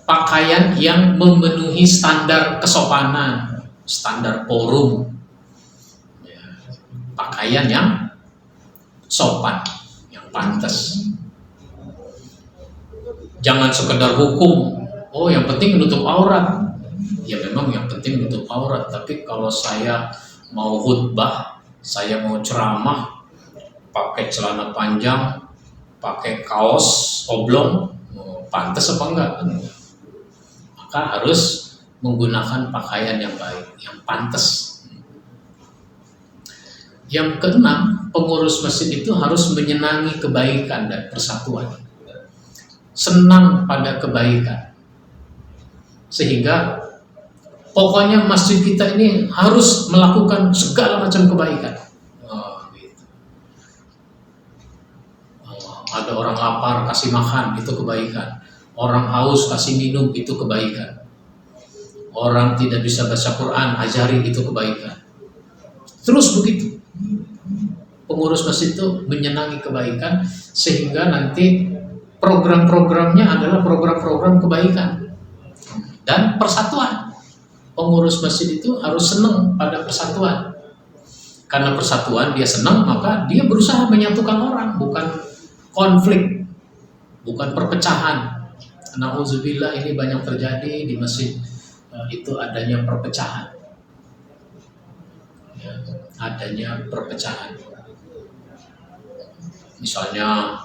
pakaian yang memenuhi standar kesopanan, standar forum. Ya, pakaian yang sopan, yang pantas. Jangan sekedar hukum. Oh, yang penting menutup aurat. Ya memang yang penting menutup aurat. Tapi kalau saya mau khutbah, saya mau ceramah, pakai celana panjang, pakai kaos oblong, pantas apa enggak? Maka harus menggunakan pakaian yang baik, yang pantas. Yang keenam, pengurus masjid itu harus menyenangi kebaikan dan persatuan. Senang pada kebaikan. Sehingga pokoknya masjid kita ini harus melakukan segala macam kebaikan. Gitu. Ada orang lapar, kasih makan, itu kebaikan. Orang haus, kasih minum, itu kebaikan. Orang tidak bisa baca Quran, ajari, itu kebaikan. Terus begitu. Pengurus masjid itu menyenangi kebaikan, sehingga nanti program-programnya adalah program-program kebaikan dan persatuan. Pengurus masjid itu harus senang pada persatuan. Karena persatuan dia senang, maka dia berusaha menyatukan orang, bukan konflik, bukan perpecahan. Nauzubillah, ini banyak terjadi di masjid, itu adanya perpecahan. Ya, adanya perpecahan. Misalnya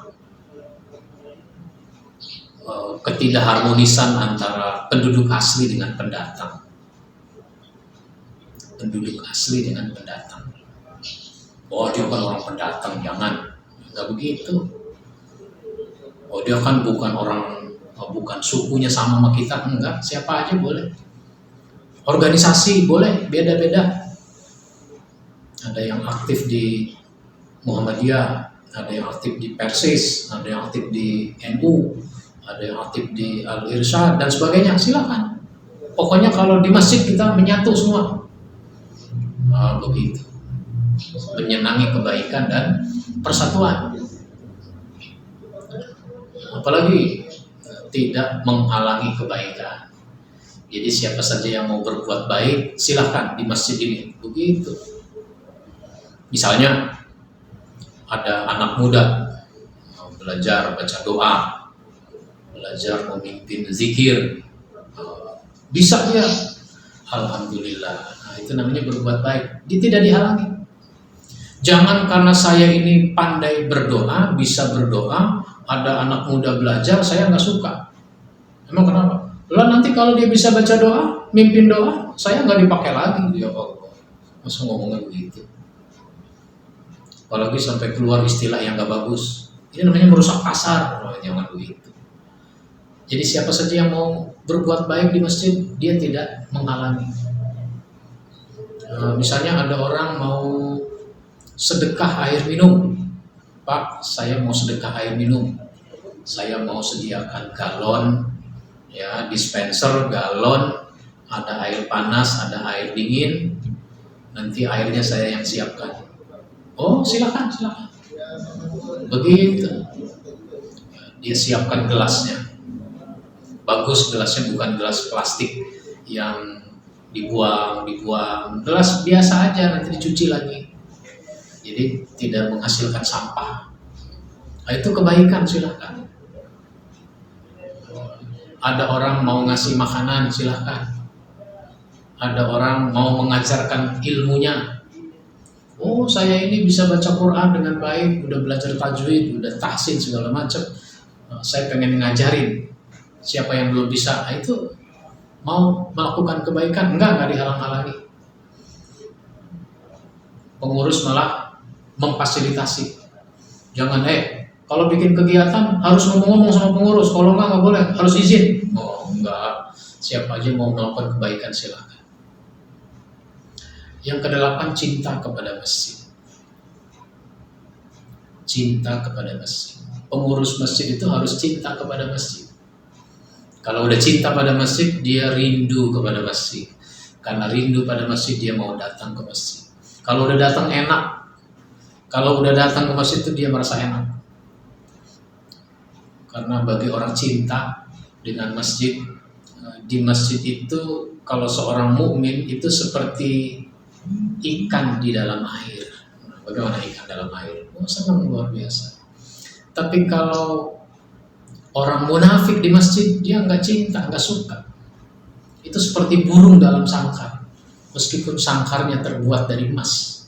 ketidakharmonisan antara penduduk asli dengan pendatang. Penduduk asli dengan pendatang. Oh, dia bukan orang pendatang, jangan. Enggak begitu. Oh, dia kan bukan orang, bukan sukunya sama kita, enggak. Siapa aja boleh. Organisasi boleh, beda-beda. Ada yang aktif di Muhammadiyah, ada yang aktif di Persis, ada yang aktif di NU, ada yang aktif di Al-Irsyad dan sebagainya. Silakan. Pokoknya kalau di masjid kita menyatu semua. Begitu. Menyenangi kebaikan dan persatuan. Apalagi tidak menghalangi kebaikan. Jadi siapa saja yang mau berbuat baik, silahkan di masjid ini. Begitu. Misalnya ada anak muda belajar baca doa, belajar memimpin zikir, bisa dia, alhamdulillah. Nah, itu namanya berbuat baik. Dia tidak dihalangi. Jangan karena saya ini pandai berdoa, bisa berdoa, ada anak muda belajar, saya nggak suka. Emang kenapa? Lalu nanti kalau dia bisa baca doa, mimpin doa, saya nggak dipakai lagi. Ya Allah, masa ngomongnya begitu? Apalagi sampai keluar istilah yang nggak bagus. Ini namanya merusak pasar. Oh, jangan begitu. Jadi siapa saja yang mau berbuat baik di masjid, dia tidak menghalangi. Misalnya ada orang mau sedekah air minum, Pak, saya mau sedekah air minum, saya mau sediakan galon, ya dispenser galon, ada air panas, ada air dingin, nanti airnya saya yang siapkan. Oh silakan, silakan. Begitu, dia siapkan gelasnya. Bagus gelasnya, bukan gelas plastik yang dibuang, gelas biasa aja, nanti dicuci lagi. Jadi tidak menghasilkan sampah. Nah, itu kebaikan, silahkan. Ada orang mau ngasih makanan, silahkan. Ada orang mau mengajarkan ilmunya. Oh, saya ini bisa baca Quran dengan baik, udah belajar tajwid, udah tahsin segala macam. Saya pengen ngajarin. Siapa yang belum bisa, nah, itu mau melakukan kebaikan, enggak dihalang-halangi. Pengurus malah memfasilitasi. Jangan, kalau bikin kegiatan harus ngomong-ngomong sama pengurus, kalau enggak boleh, harus izin. Oh, enggak. Siapa aja mau melakukan kebaikan silakan. Yang kedelapan, cinta kepada masjid. Cinta kepada masjid. Pengurus masjid itu harus cinta kepada masjid. Kalau udah cinta pada masjid, dia rindu kepada masjid. Karena rindu pada masjid, dia mau datang ke masjid. Kalau udah datang enak. Kalau udah datang ke masjid itu dia merasa enak. Karena bagi orang cinta dengan masjid, di masjid itu kalau seorang mukmin itu seperti ikan di dalam air. Bagaimana ikan dalam air? Oh, senang luar biasa. Tapi kalau orang munafik di masjid, dia nggak cinta, nggak suka. Itu seperti burung dalam sangkar. Meskipun sangkarnya terbuat dari emas.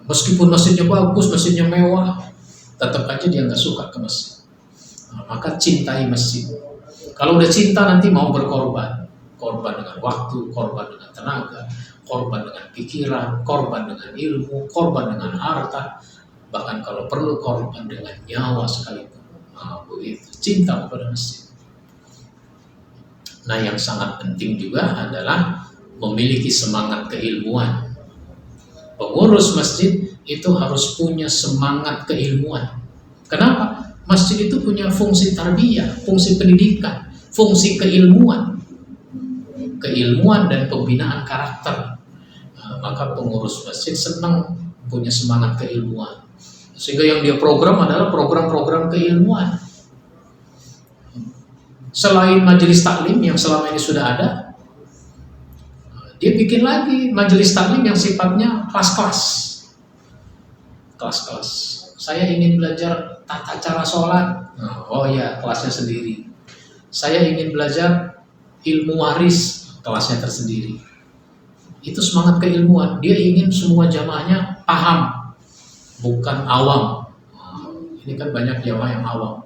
Meskipun masjidnya bagus, masjidnya mewah, tetap aja dia nggak suka ke masjid. Nah, maka cintai masjid. Kalau udah cinta nanti mau berkorban. Korban dengan waktu, korban dengan tenaga, korban dengan pikiran, korban dengan ilmu, korban dengan harta. Bahkan kalau perlu korban dengan nyawa sekalipun. Nah, begitu. Cinta kepada masjid. Nah, yang sangat penting juga adalah memiliki semangat keilmuan. Pengurus masjid itu harus punya semangat keilmuan. Kenapa? Masjid itu punya fungsi tarbiyah, fungsi pendidikan, fungsi keilmuan. Keilmuan dan pembinaan karakter. Nah, maka pengurus masjid senang punya semangat keilmuan. Sehingga yang dia program adalah program-program keilmuan. Selain majelis taklim yang selama ini sudah ada, dia bikin lagi majelis taklim yang sifatnya kelas-kelas. Kelas-kelas. Saya ingin belajar tata cara sholat. Oh ya, kelasnya sendiri. Saya ingin belajar ilmu waris, kelasnya tersendiri. Itu semangat keilmuan. Dia ingin semua jamaahnya paham, bukan awam. Ini kan banyak jamaah yang awam.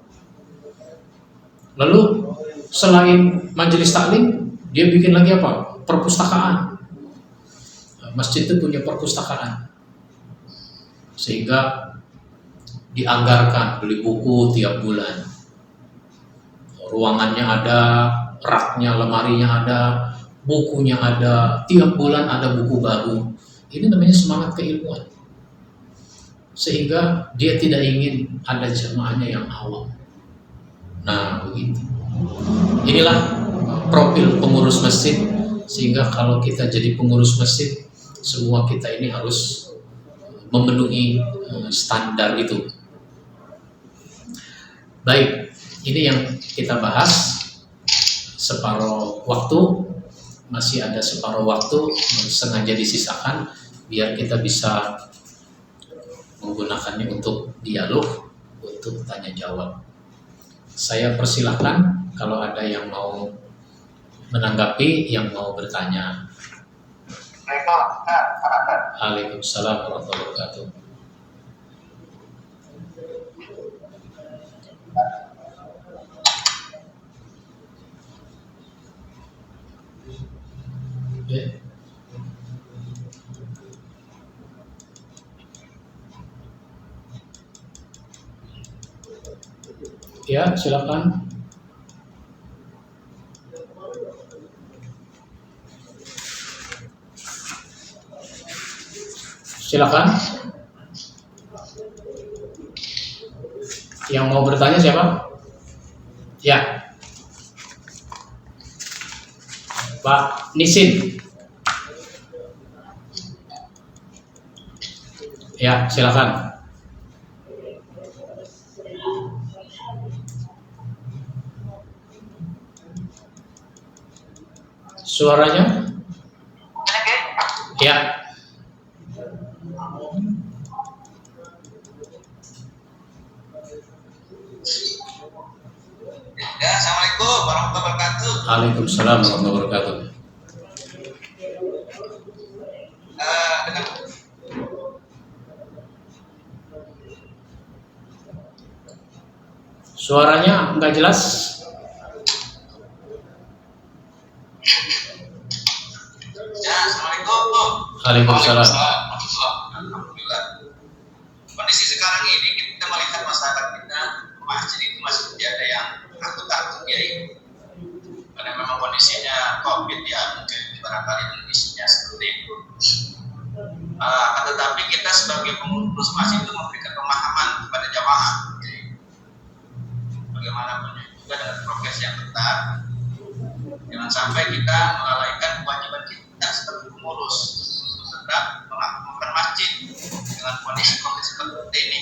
Lalu selain majelis taklim, dia bikin lagi apa? Perpustakaan. Masjid itu punya perpustakaan. Sehingga dianggarkan beli buku tiap bulan. Ruangannya ada, raknya, lemarinya ada, bukunya ada, tiap bulan ada buku baru. Ini namanya semangat keilmuan. Sehingga dia tidak ingin ada jamaahnya yang awam. Nah, begitu. Inilah profil pengurus masjid. Sehingga kalau kita jadi pengurus masjid, semua kita ini harus memenuhi standar itu. Baik, ini yang kita bahas. Separuh waktu, masih ada separuh waktu sengaja disisakan biar kita bisa menggunakannya untuk dialog, untuk tanya jawab. Saya persilahkan kalau ada yang mau menanggapi, yang mau bertanya. Waalaikumsalam warahmatullahi wabarakatuh. Ya, silakan. Silakan. Yang mau bertanya siapa? Ya, Pak Nisin. Ya, silakan. Suaranya? Ya. Ya, Assalamualaikum warahmatullahi wabarakatuh. Waalaikumsalam warahmatullahi wabarakatuh. Dengan Suaranya nggak jelas. ya, Assalamualaikum. Waalaikumsalam. Alhamdulillah. Kondisi sekarang ini kita melihat masyarakat kita masjid itu masih ada yang takut-takut ya. Karena memang kondisinya COVID ya, mungkin barangkali kondisinya seperti itu. Tetapi kita sebagai pengurus masjid itu memberikan pemahaman kepada jamaah. Bagaimanapun juga dengan prokes yang ketat, jangan sampai kita melalaikan kewajiban kita sebagai pengurus untuk tetap melakukan masjid dengan kondisi COVID seperti ini.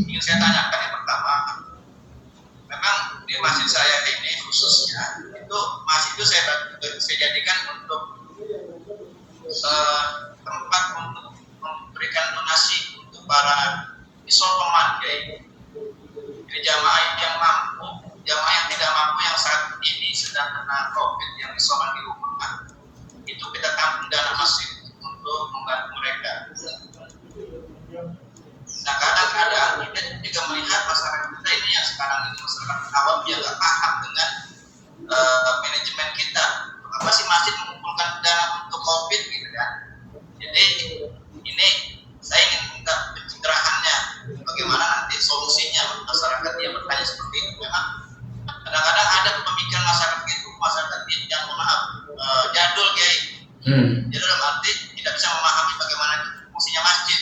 Ingin saya tanyakan yang pertama, memang di masjid saya ini khususnya itu masjid itu saya jadikan untuk tempat untuk memberikan donasi untuk para isoman, yaitu jamaah yang mampu, jamaah yang tidak mampu yang saat ini sedang kena COVID yang isoman di rumah, itu kita tampung dana masjid untuk membantu mereka. Nah, kadang-kadang kita juga melihat masyarakat kita ini yang sekarang ini masyarakat awam yang nggak paham dengan manajemen kita. Apa sih masjid mengumpulkan dana untuk COVID gitu kan? Jadi ini saya ingin minta pencerahannya, bagaimana nanti solusinya masyarakat yang bertanya seperti itu. Memang kadang-kadang ada pemikiran masyarakat itu, masyarakat yang maaf jadul kayak jadi dalam arti tidak bisa memahami bagaimana fungsinya masjid.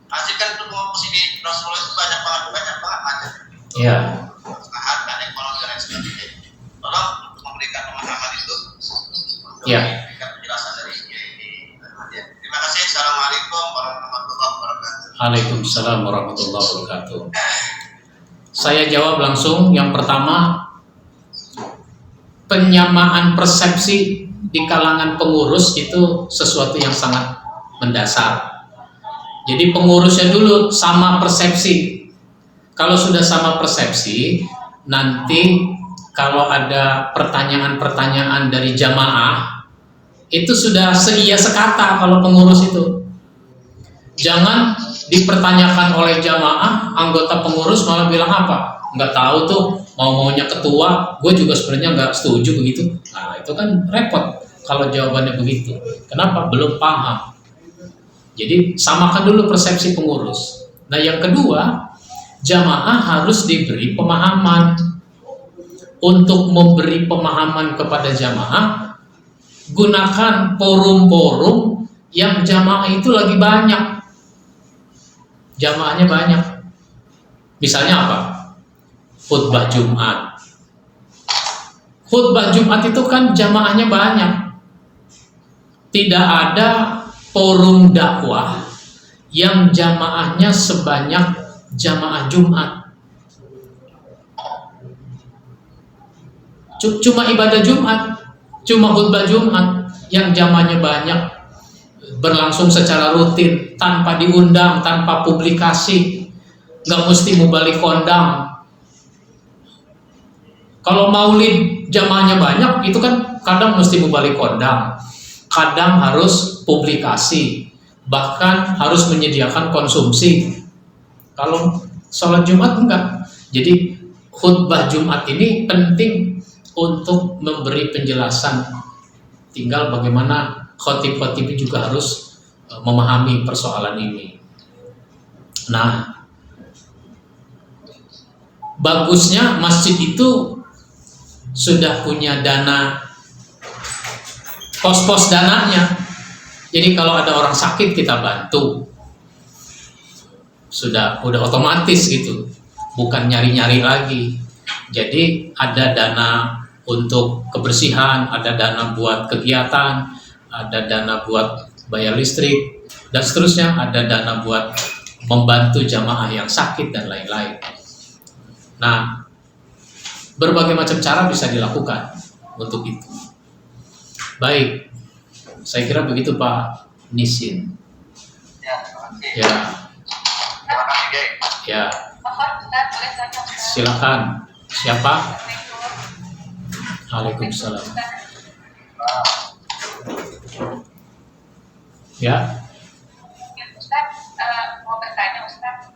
Masjid kan itu fungsi di Rasulullah itu banyak banget macam. Iya. Kesehatan, ekonomi dan lain sebagainya. Tolong memberikan pemahaman itu. Iya. Memberikan penjelasan dari ini. Terima kasih. Assalamualaikum warahmatullahi wabarakatuh. Waalaikumsalam warahmatullahi wabarakatuh. Saya jawab langsung. Yang pertama, penyamaan persepsi di kalangan pengurus itu sesuatu yang sangat mendasar. Jadi pengurusnya dulu sama persepsi. Kalau sudah sama persepsi, nanti kalau ada pertanyaan-pertanyaan dari jamaah, itu sudah seia sekata kalau pengurus itu. Jangan dipertanyakan oleh jamaah, anggota pengurus malah bilang apa? Nggak tahu tuh, mau-maunya ketua, gue juga sebenarnya nggak setuju begitu. Nah, itu kan repot kalau jawabannya begitu. Kenapa? Belum paham. Jadi samakan dulu persepsi pengurus. Nah, yang kedua, jamaah harus diberi pemahaman. Untuk memberi pemahaman kepada jamaah, gunakan forum-forum yang jamaah itu lagi banyak. Jamaahnya banyak. Misalnya apa? Khutbah Jumat. Khutbah Jumat itu kan jamaahnya banyak. Tidak ada forum dakwah yang jamaahnya sebanyak jamaah Jumat. Cuma ibadah Jumat, cuma khutbah Jumat yang jamaahnya banyak, berlangsung secara rutin, tanpa diundang, tanpa publikasi, nggak mesti mubalik kondang. Kalau maulid jamaahnya banyak, itu kan kadang mesti mubalik kondang, kadang harus publikasi, bahkan harus menyediakan konsumsi. Kalau sholat Jumat enggak. Jadi khutbah Jumat ini penting untuk memberi penjelasan. Tinggal bagaimana khotib-khotib juga harus memahami persoalan ini. Nah, bagusnya masjid itu sudah punya dana, pos-pos dananya. Jadi kalau ada orang sakit kita bantu, udah otomatis gitu, bukan nyari-nyari lagi. Jadi ada dana untuk kebersihan, ada dana buat kegiatan, ada dana buat bayar listrik, dan seterusnya, ada dana buat membantu jamaah yang sakit dan lain-lain. Nah, berbagai macam cara bisa dilakukan untuk itu. Baik, saya kira begitu Pak Nisin. Ya, terima kasih. Ya, Terima kasih, Gek. ya. Silakan. Siapa? Waalaikumsalam. Ya. Ustaz, mau bertanya Ustaz.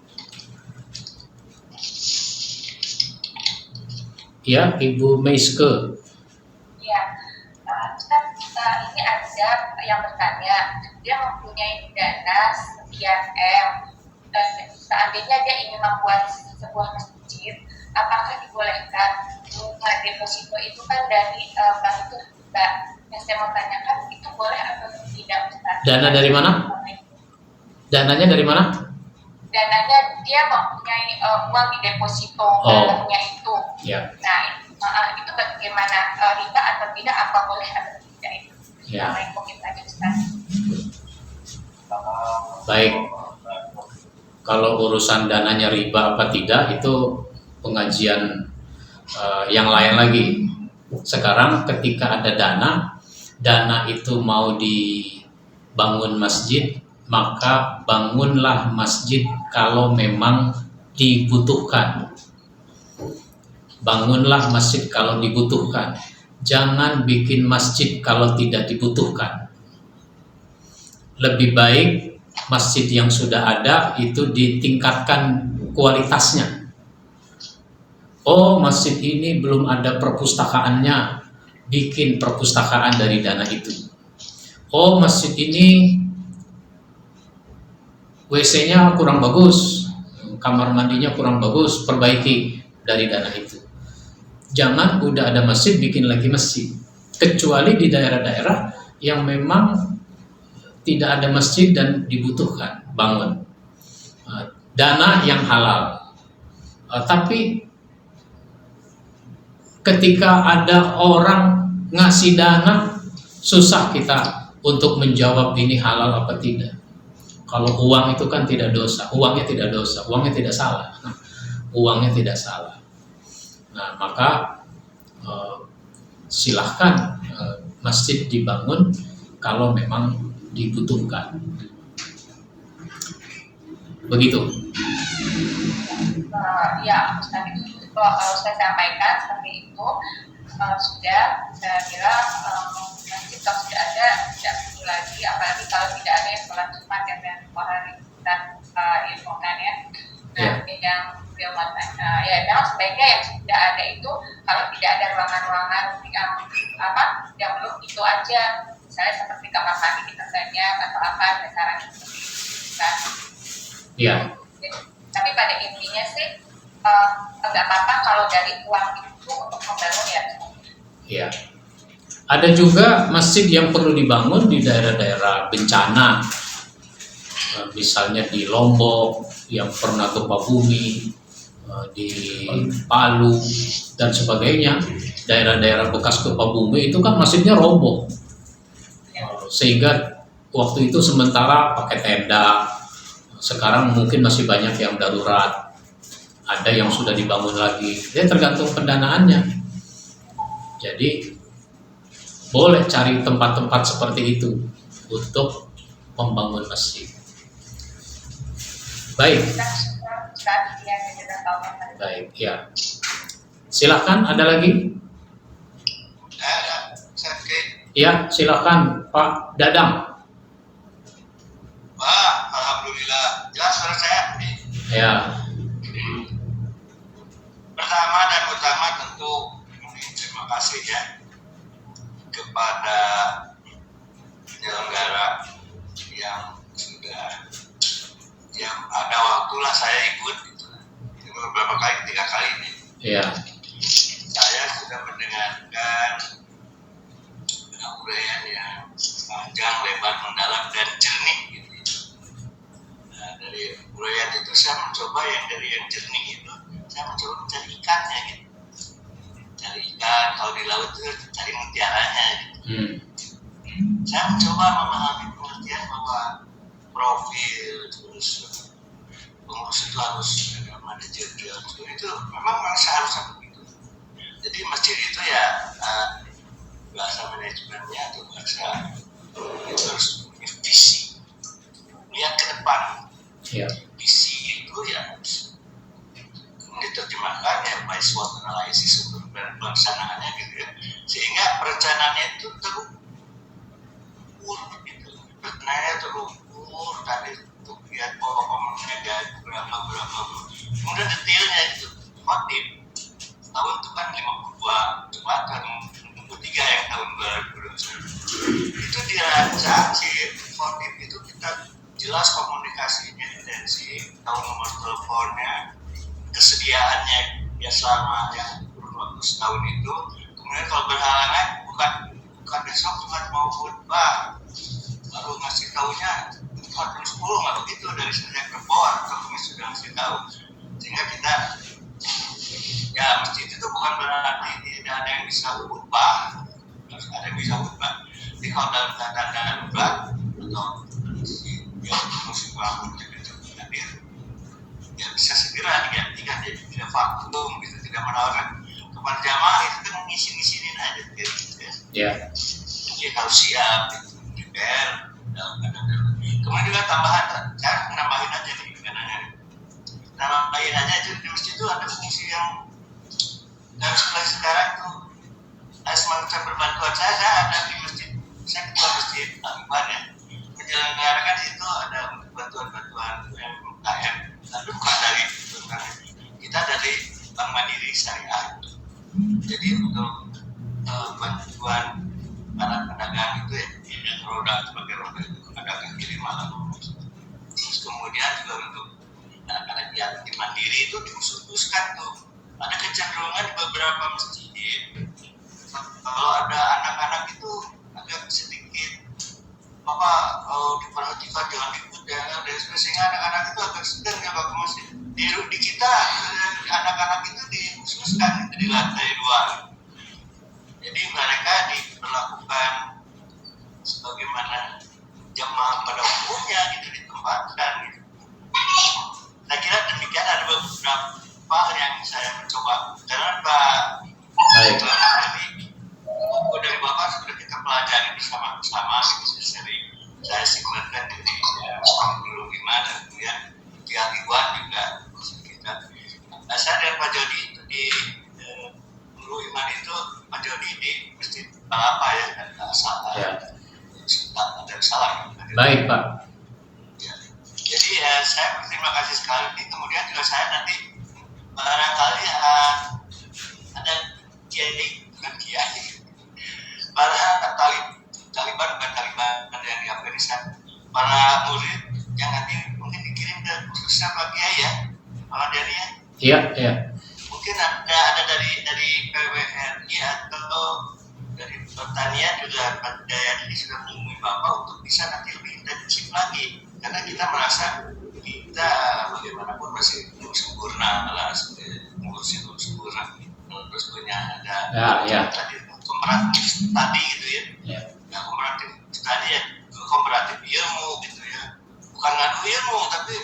Ya, Ibu Meiske. Ya, Ustaz, ini ada yang bertanya, dia mempunyai dana sekian M, dan seandainya dia ingin membuat sebuah masjid, apakah dibolehkan bunga deposito itu kan dari bank itu Mbak? Yang saya mau tanyakan, itu boleh atau tidak Ustaz? Dana dari mana? Dananya dari mana? Dananya dia mempunyai uang di deposito dalamnya itu. Ya. Nah, itu bagaimana, riba atau tidak, apa boleh atau tidak itu? Ya. Assalamualaikum warahmatullahi wabarakatuh. Baik. Kalau urusan dananya riba apa tidak itu pengajian yang lain lagi. Sekarang ketika ada dana itu mau dibangun masjid, maka bangunlah masjid kalau memang dibutuhkan. Bangunlah masjid kalau dibutuhkan. Jangan bikin masjid kalau tidak dibutuhkan. Lebih baik masjid yang sudah ada itu ditingkatkan kualitasnya. Oh, masjid ini belum ada perpustakaannya, bikin perpustakaan dari dana itu. Oh, masjid ini WC-nya kurang bagus, kamar mandinya kurang bagus, perbaiki dari dana itu. Jangan udah ada masjid bikin lagi masjid. Kecuali di daerah-daerah yang memang tidak ada masjid dan dibutuhkan bangun. Dana yang halal. Tapi ketika ada orang ngasih dana, susah kita untuk menjawab ini halal apa tidak. Kalau uang itu kan tidak dosa, uangnya tidak dosa, uangnya tidak salah. Uangnya tidak salah. Nah, maka silahkan masjid dibangun kalau memang dibutuhkan. Begitu. Ya, Ustaz, itu saya sampaikan seperti itu. Sudah, saya kira masjid kalau sudah ada tidak perlu lagi, apalagi kalau tidak ada yang sholat Jumat yang hari kita ilmukan ya. Nah, yang beliau mengatakan, ya memang sebaiknya yang sudah ada itu kalau tidak ada ruangan-ruangan yang belum itu aja, misalnya seperti kamar mandi kita banyak atau apa, cara seperti itu kan. Iya. Tapi pada intinya sih nggak apa-apa kalau dari uang itu untuk membangun ya. Iya. Ada juga masjid yang perlu dibangun di daerah-daerah bencana, misalnya di Lombok yang pernah gempa bumi, di Palu dan sebagainya. Daerah-daerah bekas gempa bumi itu kan masjidnya roboh, sehingga waktu itu sementara pakai tenda. Sekarang mungkin masih banyak yang darurat, ada yang sudah dibangun lagi. Dia tergantung pendanaannya. Jadi boleh cari tempat-tempat seperti itu untuk membangun masjid. Baik. Baik, ya. Silakan, ada lagi? Ya, silakan Pak Dadang. Wah, alhamdulillah. Jelas suara saya. Ya. Pertama dan utama tentu terima kasih ya kepada penyelenggara yang sudah yang ada waktulah saya ikut gitu. Beberapa kali, 3 kali ini Ya. Saya sudah mendengarkan uraian yang panjang, lebar, mendalam, dan jernih gitu. Nah, dari uraian itu saya mencoba yang dari yang jernih itu, saya mencoba mencari ikannya gitu. Cari ikan, kalau di laut itu cari mutiaranya gitu. Saya mencoba memahami pengertian bahwa profil terus pengurus itu harus ada manajerial itu memang seharusnya begitu. Jadi masjid itu ya bahasa manajemennya atau bahasa itu harus punya visi, lihat ke depan. Visi itu ya harus diterjemahkan ya by SWOT analysis untuk pelaksanaannya gitu ya, sehingga perencanaannya itu terukur gitu, perencanaannya terukur tadi untuk lihat pemenangnya berapa, kemudian detailnya itu khotib tahun itu kan 52, cuma tahun 53 yang tahun 2021 itu dirancang si khotib itu kita jelas komunikasinya intensif, tahu nomor teleponnya, kesediaannya ya selama yang kurun waktu setahun itu. Kemudian kalau berhalangan bukan besok cuma mau khutbah baru ngasih tahunya 40 nggak begitu, dari sejak telepon kami sudah ngasih tahu, sehingga kita ya masjid itu bukan berarti tidak ada yang bisa khutbah, harus ada yang bisa khutbah. Jadi kalau dalam keadaan darurat atau ya musim bangun hadir ya bisa segera digantikan, jadi tidak vakum gitu, tidak menawarkan kepada jamaah itu kan ngisi-ngisinin aja gitu ya. Jadi harus siap gitu, prepare dalam keadaan darurat. Kemudian juga tambahan, saya nambahin aja nih karena nambahin aja itu di masjid itu ada fungsi yang dalam sekarang itu ada semacam perbantuan. Saya ada di masjid, saya ketua masjid Al-Iman ya, menyelenggarakan di situ ada bantuan-bantuan UMKM. Lalu bukan dari kita dari Bank Mandiri Syariah. Jadi untuk bantuan para pedagang itu ya roda sebagai roda itu ada kaki lima. Terus kemudian juga untuk anak-anak yang di Mandiri itu dikhususkan tuh ada kecenderungan di beberapa masjid kalau ada anak-anak itu agak sedikit diperhatikan, jangan diikut dan sehingga anak-anak itu agak sedang ya Pak Masjid. Di kita anak-anak itu dikhususkan itu di lantai 2. Jadi mereka diperlakukan sebagaimana jemaah pada umumnya gitu, ditempatkan gitu. Saya kira demikian, ada beberapa yang saya mencoba karena buku dari Bapak sudah kita pelajari bersama-sama gitu, sering saya simakkan dari dulu gimana kemudian di Aliwan juga kita. Saya dan Pak Jody itu di Nurul Iman itu Pak Jody di Masjid apa ya, salah ada salah. Baik Pak. Ya. Jadi saya berterima kasih sekali. Kemudian juga saya nanti barangkali ada kiai para Taliban yang di Afghanistan, para murid yang nanti mungkin dikirim ke khususnya Pak Kiai ya, Pak Dari ya. Iya. Mungkin ada dari PWRI atau dari pertanian juga Pak Dayani sudah menghubungi Bapak untuk bisa nanti lebih intensif lagi, karena kita merasa kita bagaimanapun masih belum sempurna lah, ngurusin belum sempurna. Terus punya ada tadi komparatif tadi gitu ya. Nah, komparatif tadi ya komparatif ilmu gitu ya, bukan ngadu ilmu tapi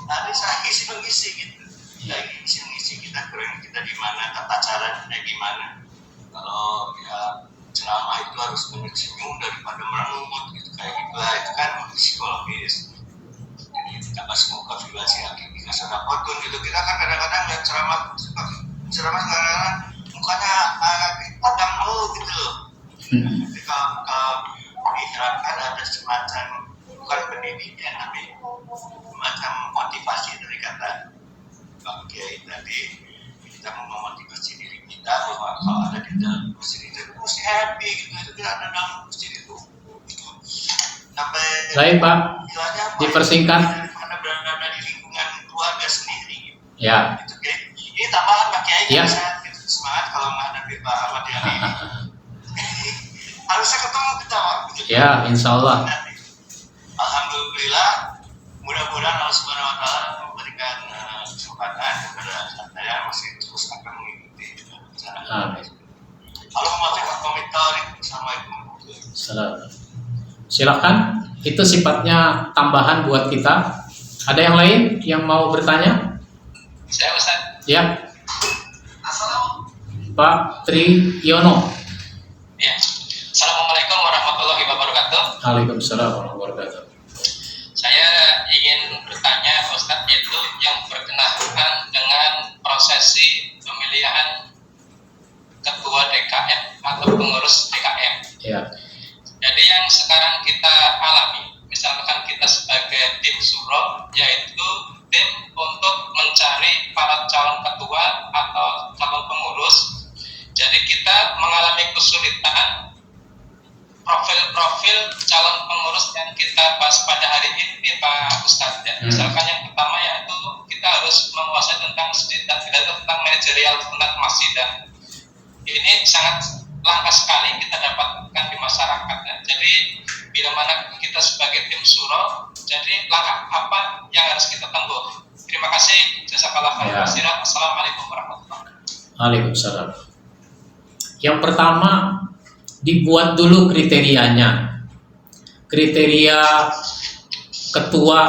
tadi saya mengisi gitu. Saya mengisi kita keren kita di mana, tata caranya gimana. Kalau ya ceramah itu harus senyum daripada merengut gitu kayak gitu lah, itu kan psikologis. Jadi kita bahas konfigurasi hakiki kesadaran gitu. Kita kan kadang-kadang lihat ceramah sekarang mukanya padam gitu loh. Jadi kalau diharapkan ada semacam bukan pendidikan tapi semacam motivasi dari kata Pak Kiai tadi, kita mau memotivasi diri kita bahwa kalau ada di dalam masjid itu mesti happy gitu, itu tidak ada dalam masjid itu sampai baik Pak, dipersingkat mana berada di lingkungan keluarga sendiri gitu. Ya. Ini tambahan Pak Kiai Ya. kan saya semangat kalau menghadapi Pak Ahmad Yani ini. Harusnya ketemu kita Pak. Ya, insya Allah. Alhamdulillah, mudah-mudahan Allah Subhanahu Wa Taala memberikan kesempatan kepada saya masih terus akan mengikuti acara. Amin. Assalamualaikum. Silakan. Itu sifatnya tambahan buat kita. Ada yang lain yang mau bertanya? Saya Ustaz. Ya, Assalamualaikum. Pak Triyono. Ya. Assalamualaikum warahmatullahi wabarakatuh. Waalaikumsalam warahmatullahi wabarakatuh. Saya ingin bertanya Ustaz, yaitu yang berkenaan dengan prosesi pemilihan ketua DKM atau pengurus DKM. Ya, Jadi yang sekarang kita alami, misalkan kita sebagai tim suro, yaitu tim untuk mencari para calon ketua atau calon pengurus. Jadi kita mengalami kesulitan profil-profil calon pengurus yang kita bahas pada hari ini Pak Ustadz. Ya. Misalkan yang pertama yaitu kita harus menguasai tentang tentang manajerial tentang masjid, dan ini sangat langka sekali kita dapatkan di masyarakat. Ya. Jadi bila mana kita sebagai tim suro, jadi langkah apa yang harus kita tempuh? Terima kasih. Jazakallah khairan. Assalamualaikum warahmatullahi wabarakatuh. Waalaikumsalam. Yang pertama, dibuat dulu kriterianya. Kriteria ketua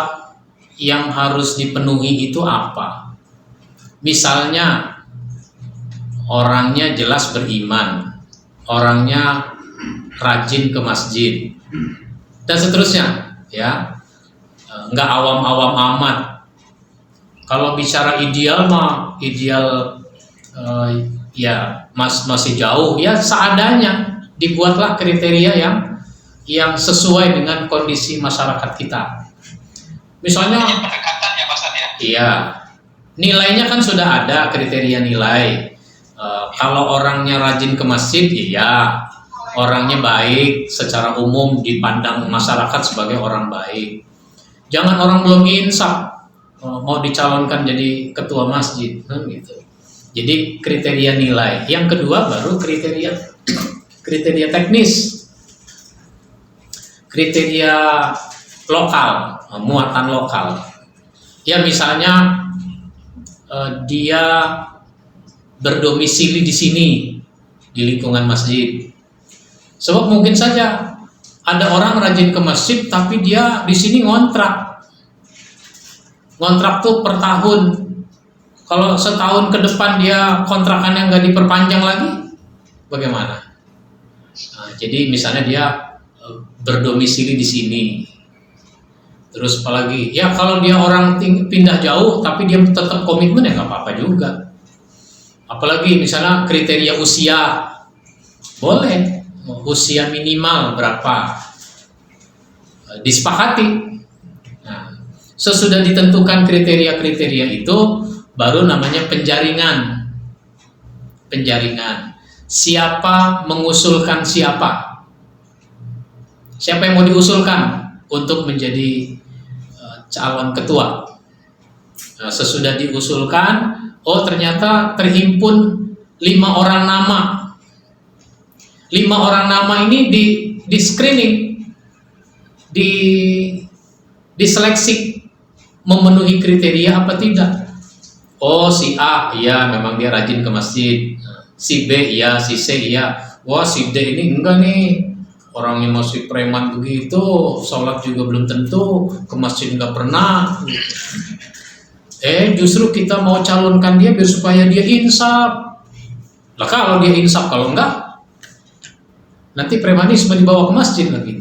yang harus dipenuhi itu apa? Misalnya, orangnya jelas beriman, orangnya rajin ke masjid, dan seterusnya, ya, nggak awam-awam amat. Kalau bicara ideal mah, ideal ya masih jauh, ya seadanya. Dibuatlah kriteria yang sesuai dengan kondisi masyarakat kita. Misalnya, Ini pendekatan ya Pak Ustadz ya? iya, nilainya kan sudah ada kriteria nilai. Kalau orangnya rajin ke masjid, iya, orangnya baik, secara umum dipandang masyarakat sebagai orang baik. Jangan orang belum insaf mau dicalonkan jadi ketua masjid, gitu. Jadi kriteria nilai. Yang kedua baru kriteria teknis, kriteria lokal, muatan lokal. Ya misalnya dia berdomisili di sini, di lingkungan masjid. Sebab mungkin saja ada orang rajin ke masjid tapi dia di sini ngontrak. Ngontrak tuh per tahun. Kalau setahun ke depan dia kontrakannya nggak diperpanjang lagi, bagaimana? Nah, jadi misalnya dia berdomisili di sini. Terus apalagi? Ya kalau dia orang pindah jauh tapi dia tetap komitmen ya nggak apa-apa juga. Apalagi misalnya kriteria usia, boleh usia minimal berapa, disepakati. Nah, sesudah ditentukan kriteria-kriteria itu, baru namanya penjaringan. Penjaringan. Siapa mengusulkan siapa? Siapa yang mau diusulkan untuk menjadi calon ketua? Nah, sesudah diusulkan, oh ternyata terhimpun 5 orang nama. 5 orang nama ini di screening, diseleksi memenuhi kriteria apa tidak. Oh si A, iya memang dia rajin ke masjid. Si B, iya. Si C, iya. Wah si D ini enggak nih, orangnya masih preman begitu, sholat juga belum tentu, ke masjid enggak pernah. Justru kita mau calonkan dia biar supaya dia insaf. Lah kalau dia insaf, kalau enggak, nanti premanisme dibawa ke masjid lagi.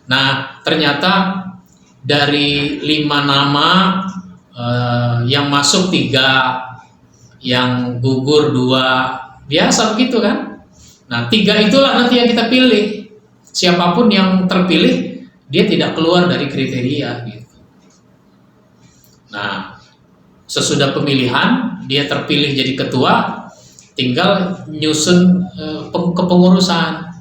Nah ternyata dari 5 nama, yang masuk 3, yang gugur 2, biasa begitu kan. Nah 3 itulah nanti yang kita pilih. Siapapun yang terpilih, dia tidak keluar dari kriteria gitu. Nah sesudah pemilihan dia terpilih jadi ketua, tinggal nyusun kepengurusan,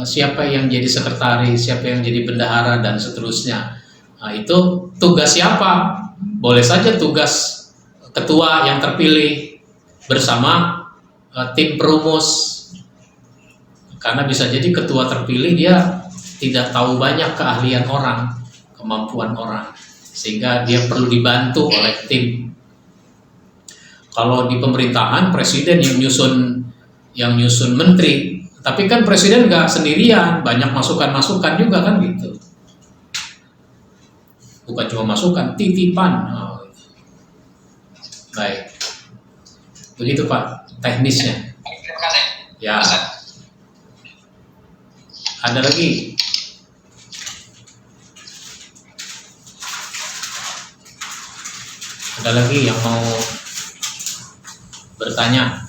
siapa yang jadi sekretaris, siapa yang jadi bendahara dan seterusnya. Nah itu tugas siapa? Boleh saja tugas ketua yang terpilih, bersama tim perumus. Karena bisa jadi ketua terpilih dia tidak tahu banyak keahlian orang, kemampuan orang, sehingga dia perlu dibantu oleh tim. Kalau di pemerintahan presiden yang nyusun menteri, tapi kan presiden nggak sendirian, banyak masukan-masukan juga kan gitu. Bukan cuma masukan, titipan. Baik, begitu Pak teknisnya. Ya. Ada lagi? Ada lagi yang mau bertanya?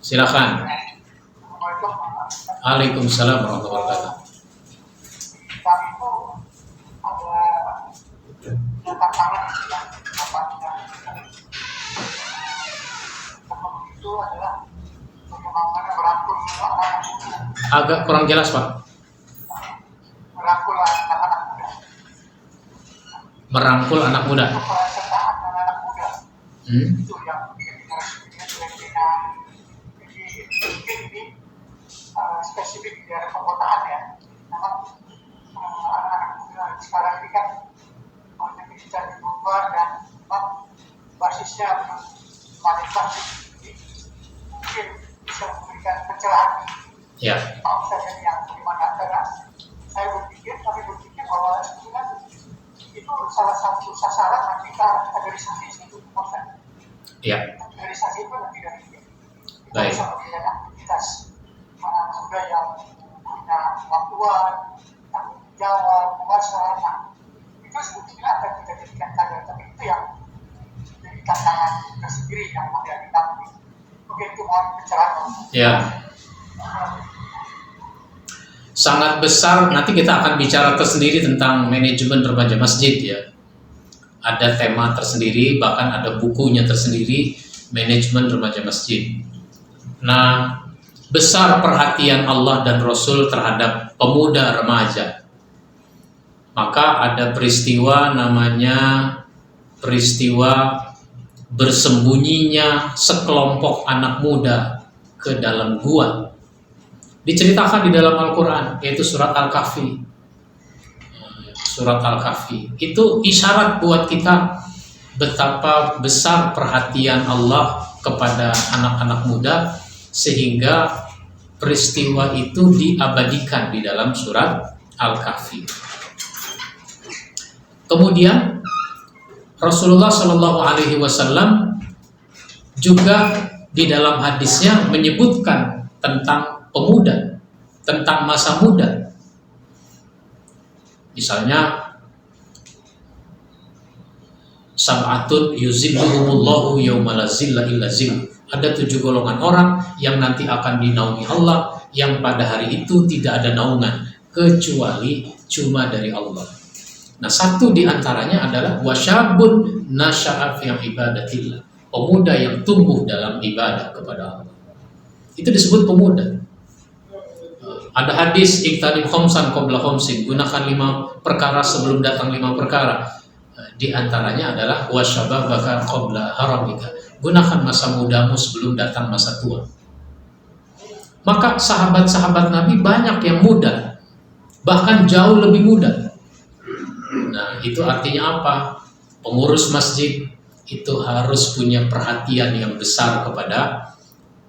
Silakan. Waalaikumsalam warahmatullahi wabarakatuh. Agak kurang jelas Pak. Merangkul anak muda. Spesifik dari perkotaan ya. Memang anak-anak muda sekarang ini kan banyak bicara di luar dan basisnya kualitas, mungkin bisa memberikan pencerahan. Ya. Mau saya yang bagaimana, karena saya berpikir bahwa sebenarnya itu salah satu sasaran nanti kaderisasi itu proses. Ya. Kaderisasi itu nanti dari itu. Baik. Bisa menjadi aktivitas anak muda yang punya kemampuan, tanggung jawab, kuasa. Nah, itu sebetulnya akan kita jadikan kader, tapi itu yang jadi tantangan tersendiri yang ada di kami. Mungkin itu mohon pencerahan. Ya. Sangat besar, nanti kita akan bicara tersendiri tentang manajemen remaja masjid ya. Ada tema tersendiri, bahkan ada bukunya tersendiri, manajemen remaja masjid. Nah, besar perhatian Allah dan Rasul terhadap pemuda remaja. Maka ada peristiwa namanya peristiwa bersembunyinya sekelompok anak muda ke dalam gua. Diceritakan di dalam Al-Quran, yaitu surat Al-Kahfi. Surat Al-Kahfi itu isyarat buat kita betapa besar perhatian Allah kepada anak-anak muda, sehingga peristiwa itu diabadikan di dalam surat Al-Kahfi. Kemudian Rasulullah Shallallahu Alaihi Wasallam juga di dalam hadisnya menyebutkan tentang pemuda, tentang masa muda. Misalnya, sab'atun yuzilluhumullahu yawma la zilla illa zill. Ada 7 golongan orang yang nanti akan dinaungi Allah, yang pada hari itu tidak ada naungan kecuali cuma dari Allah. Nah, satu di antaranya adalah wasyabun nasya'a fi ibadatillah, pemuda yang tumbuh dalam ibadah kepada Allah. Itu disebut pemuda. Ada hadis iktanim khamsan qabla khamsin, gunakan 5 perkara sebelum datang 5 perkara. Di antaranya adalah wasyababaka qabla haramika, gunakan masa mudamu sebelum datang masa tua. Maka sahabat-sahabat Nabi banyak yang muda, bahkan jauh lebih muda. Nah, itu artinya apa? Pengurus masjid itu harus punya perhatian yang besar kepada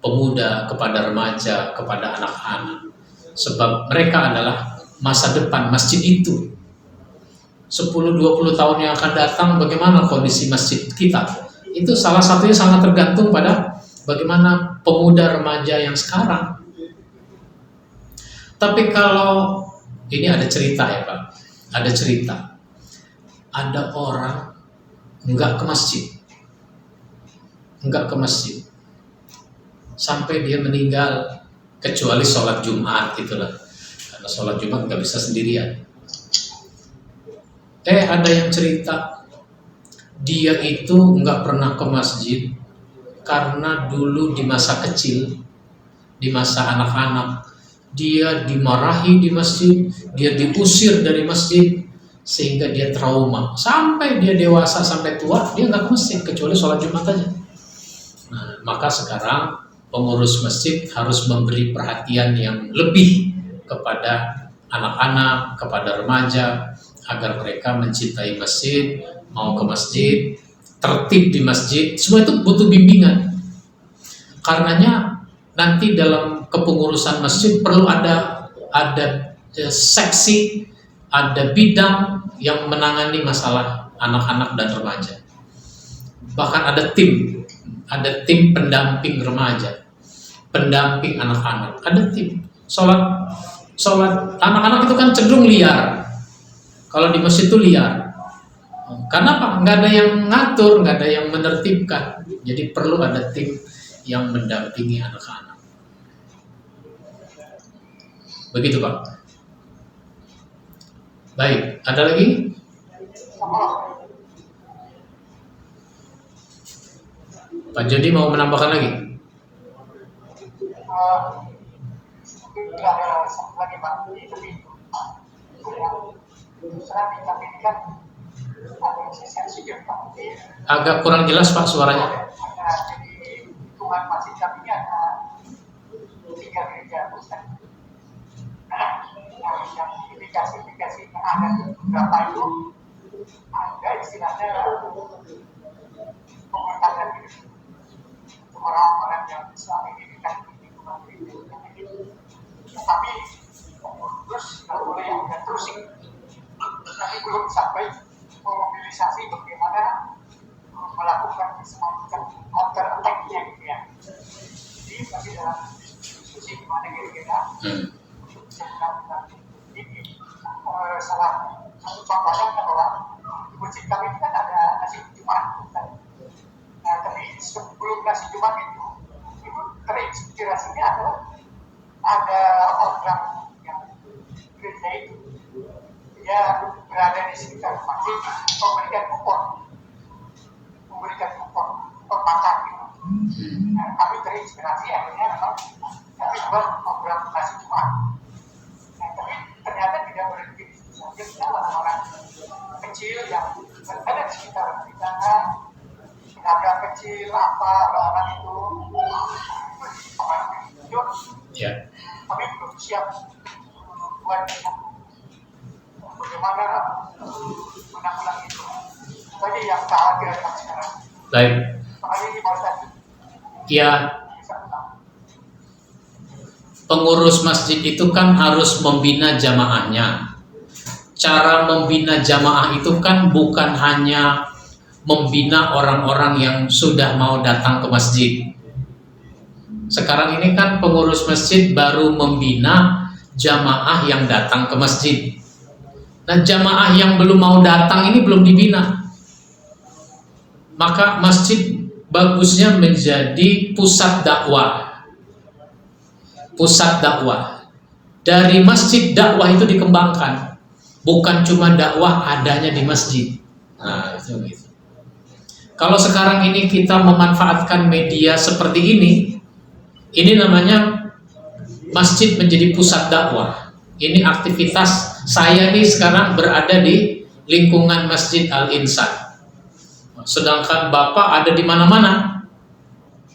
pemuda, kepada remaja, kepada anak-anak. Sebab mereka adalah masa depan masjid itu. 10-20 tahun yang akan datang, bagaimana kondisi masjid kita? Itu salah satunya sangat tergantung pada bagaimana pemuda remaja yang sekarang. Tapi kalau ini ada cerita ya Pak, ada cerita. Ada orang enggak ke masjid, sampai dia meninggal, kecuali sholat Jumat itulah, karena sholat Jumat nggak bisa sendirian. Ada yang cerita dia itu nggak pernah ke masjid karena dulu di masa kecil, di masa anak-anak, dia dimarahi di masjid, dia diusir dari masjid, sehingga dia trauma sampai dia dewasa, sampai tua dia nggak ke masjid kecuali sholat Jumat aja. Nah, maka sekarang pengurus masjid harus memberi perhatian yang lebih kepada anak-anak, kepada remaja, agar mereka mencintai masjid, mau ke masjid, tertib di masjid. Semua itu butuh bimbingan. Karenanya nanti dalam kepengurusan masjid perlu ada seksi, ada bidang yang menangani masalah anak-anak dan remaja. Bahkan ada tim pendamping remaja, pendamping anak-anak, ada tim. Sholat anak-anak itu kan cenderung liar. Kalau di masjid itu liar. Karena apa? Nggak ada yang ngatur, nggak ada yang menertibkan. Jadi perlu ada tim yang mendampingi anak-anak. Begitu Pak. Baik, ada lagi? Pak Jody mau menambahkan lagi? Tidak ada satu lagi Pak, itu kan ada sensitif Pak. Agak kurang jelas Pak suaranya. Jadi hitungan masjid kami ini ada 3 gereja pusat. Yang indikasi-indikasi yang ada beberapa itu ada istilahnya pemerintahan gitu. Orang-orang yang selama ini kan lingkungan itu. Tapi terus kalau boleh yang terus tapi belum sampai memobilisasi bagaimana melakukan semacam counter attack-nya gitu ya. Jadi masih dalam diskusi gimana kira-kira ini salah satu contohnya adalah di masjid kami ini kan ada nasi Jumat. Nah, tapi sebelum nasi Jumat itu terinspirasinya adalah ada orang yang gereja itu dia berada di sekitar masjid memberikan kupon per makan gitu. Nah, kami terinspirasi akhirnya memang kami buat program nasi Jumat. Nah, tapi ternyata tidak berhenti saja orang-orang kecil yang ada di sekitar kita, tenaga kecil apa orang itu pemain video. Ya. Kami belum siap buat bagaimana menanggulangi itu. Tadi yang khawatir sekarang. Baik. Makanya ini Pak Ustaz. Ya. Pengurus masjid itu kan harus membina jamaahnya. Cara membina jamaah itu kan bukan hanya membina orang-orang yang sudah mau datang ke masjid. Sekarang ini kan pengurus masjid baru membina jamaah yang datang ke masjid. Nah, jamaah yang belum mau datang ini belum dibina. Maka masjid bagusnya menjadi pusat dakwah. Pusat dakwah. Dari masjid dakwah itu dikembangkan. Bukan cuma dakwah adanya di masjid. Nah, itu gitu. Kalau sekarang ini kita memanfaatkan media seperti ini namanya masjid menjadi pusat dakwah. Ini aktivitas saya nih sekarang berada di lingkungan Masjid Al-Insan. Sedangkan Bapak ada di mana-mana,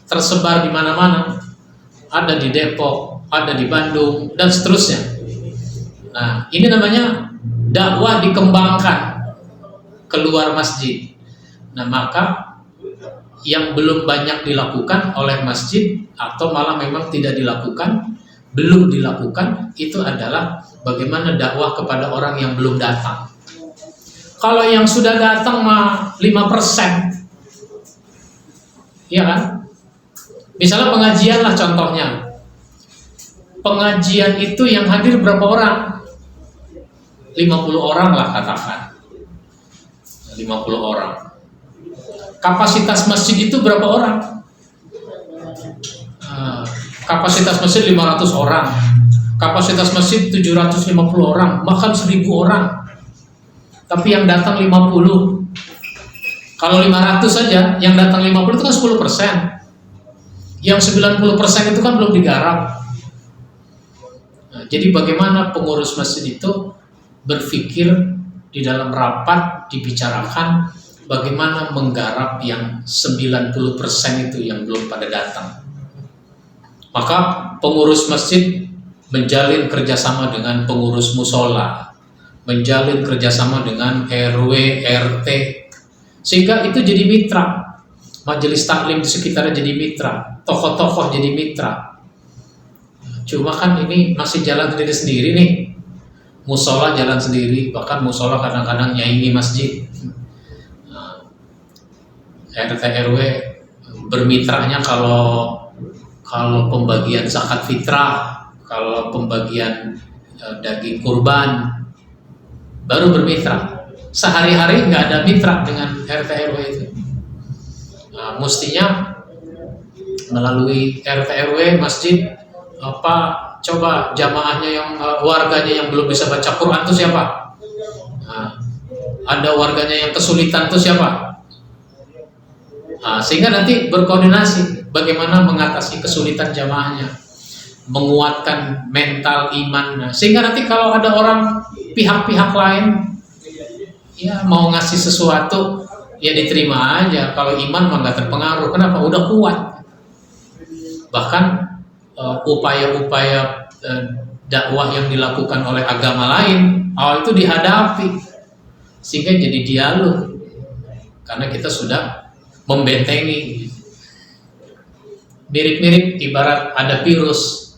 tersebar di mana-mana. Ada di Depok, ada di Bandung, dan seterusnya. Nah, ini namanya dakwah dikembangkan keluar masjid. Nah, maka yang belum banyak dilakukan oleh masjid atau malah memang tidak dilakukan, belum dilakukan, itu adalah bagaimana dakwah kepada orang yang belum datang. Kalau yang sudah datang mah 5%, iya kan? Misalnya pengajian lah contohnya. Pengajian itu yang hadir berapa orang? 50 orang lah katakan. 50 orang. Kapasitas masjid itu berapa orang? Kapasitas masjid 500 orang. Kapasitas masjid 750 orang, bahkan 1000 orang. Tapi yang datang 50. Kalau 500 saja, yang datang 50 itu kan 10%. Yang 90% itu kan belum digarap. Nah, jadi bagaimana pengurus masjid itu berpikir di dalam rapat dibicarakan bagaimana menggarap yang 90% itu yang belum pada datang. Maka pengurus masjid menjalin kerjasama dengan pengurus musola, menjalin kerjasama dengan RW, RT, sehingga itu jadi mitra. Majelis taklim di sekitarnya jadi mitra, tokoh-tokoh jadi mitra. Cuma kan ini masih jalan sendiri-sendiri nih. Musola jalan sendiri, bahkan musola kadang-kadang nyaingi masjid. RT RW bermitranya kalau pembagian zakat fitrah, kalau pembagian daging kurban, baru bermitra. Sehari-hari nggak ada mitra dengan RT RW itu. Nah, mestinya melalui RT RW masjid coba jamaahnya yang warganya yang belum bisa baca Quran itu siapa? Nah, ada warganya yang kesulitan itu siapa? Nah, sehingga nanti berkoordinasi bagaimana mengatasi kesulitan jamaahnya, menguatkan mental iman. Sehingga nanti kalau ada orang pihak-pihak lain ya mau ngasih sesuatu ya diterima aja. Kalau iman mah nggak terpengaruh. Kenapa? Udah kuat. Bahkan upaya-upaya dakwah yang dilakukan oleh agama lain itu dihadapi sehingga jadi dialog karena kita sudah membentengi. Mirip-mirip ibarat ada virus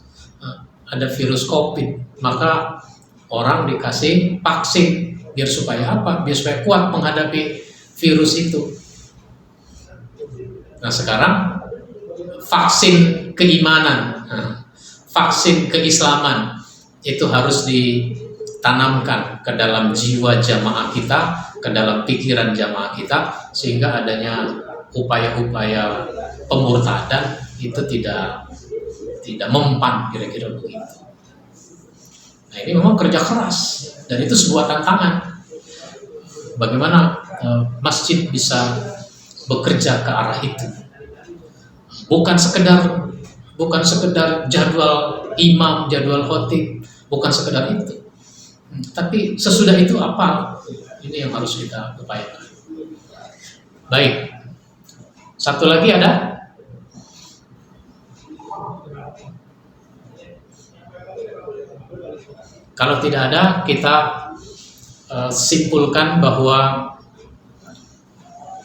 COVID, maka orang dikasih vaksin biar supaya apa? Biar supaya kuat menghadapi virus itu. Nah sekarang vaksin keimanan, vaksin keislaman itu harus ditanamkan ke dalam jiwa jamaah kita, ke dalam pikiran jamaah kita, sehingga adanya upaya-upaya pemurtadan itu tidak mempan, kira-kira begitu. Nah ini memang kerja keras dan itu sebuah tantangan. Bagaimana masjid bisa bekerja ke arah itu? Bukan sekedar jadwal imam, jadwal khotib, bukan sekedar itu. Tapi sesudah itu apa? Ini yang harus kita upayakan. Baik. Satu lagi ada? Kalau tidak ada, kita simpulkan bahwa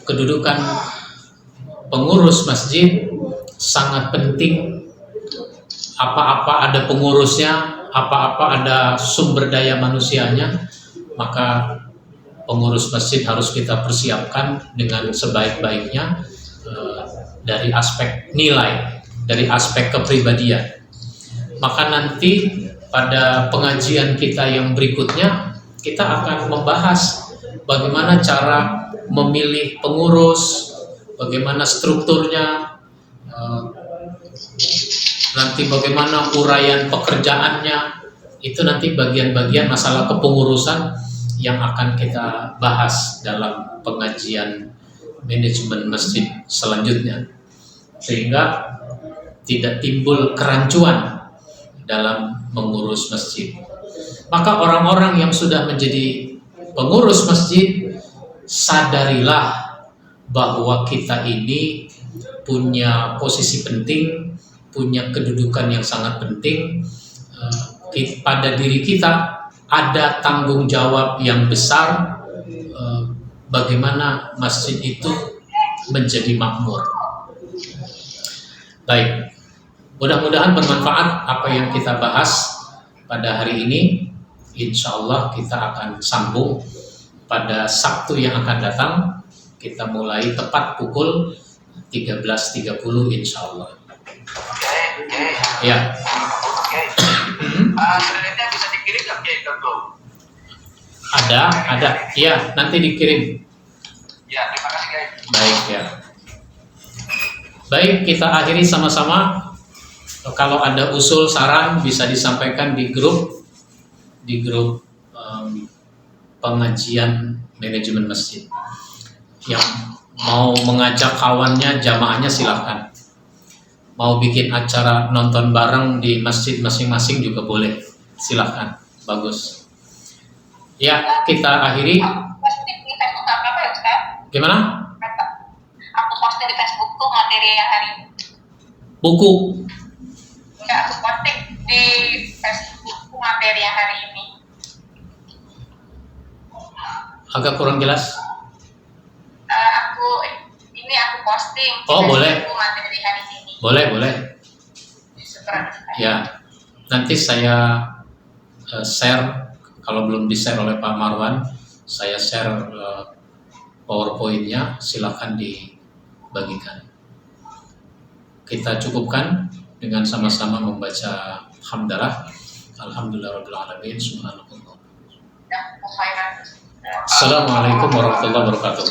kedudukan pengurus masjid sangat penting. Apa-apa ada pengurusnya, apa-apa ada sumber daya manusianya, maka pengurus masjid harus kita persiapkan dengan sebaik-baiknya dari aspek nilai, dari aspek kepribadian. Maka nanti pada pengajian kita yang berikutnya kita akan membahas bagaimana cara memilih pengurus, bagaimana strukturnya, nanti bagaimana uraian pekerjaannya. Itu nanti bagian-bagian masalah kepengurusan yang akan kita bahas dalam pengajian manajemen masjid selanjutnya, sehingga tidak timbul kerancuan dalam mengurus masjid. Maka orang-orang yang sudah menjadi pengurus masjid, sadarilah bahwa kita ini punya posisi penting, punya kedudukan yang sangat penting. Pada diri kita ada tanggung jawab yang besar, bagaimana masjid itu menjadi makmur. Baik, mudah-mudahan bermanfaat apa yang kita bahas pada hari ini. Insya Allah kita akan sambung pada Sabtu yang akan datang. Kita mulai tepat pukul 13.30 insya Allah. Ya. Sebenarnya bisa dikirim nggak ke Go? Ada. Iya, nanti dikirim. Ya, terima kasih guys. Baik ya. Baik, kita akhiri sama-sama. Kalau ada usul saran bisa disampaikan di grup pengajian manajemen masjid. Yang mau mengajak kawannya, jamaahnya silahkan. Mau bikin acara nonton bareng di masjid masing-masing juga boleh, silahkan, bagus. Ya, kita akhiri. Posting di Facebook apa ya Ustaz? Gimana? Aku posting di Facebookku materi yang hari ini. Buku. Enggak, aku posting di Facebookku materi yang hari ini. Agak kurang jelas. Aku posting di Oh, boleh. Facebookku materi hari ini. Boleh. Syukuran. Ya, nanti saya share. Kalau belum di-share oleh Pak Marwan, saya share PowerPoint-nya. Silakan dibagikan. Kita cukupkan dengan sama-sama membaca hamdalah. Alhamdulillahirabbil alamin. Subhanallah. Ya, khairan. Assalamualaikum warahmatullahi wabarakatuh.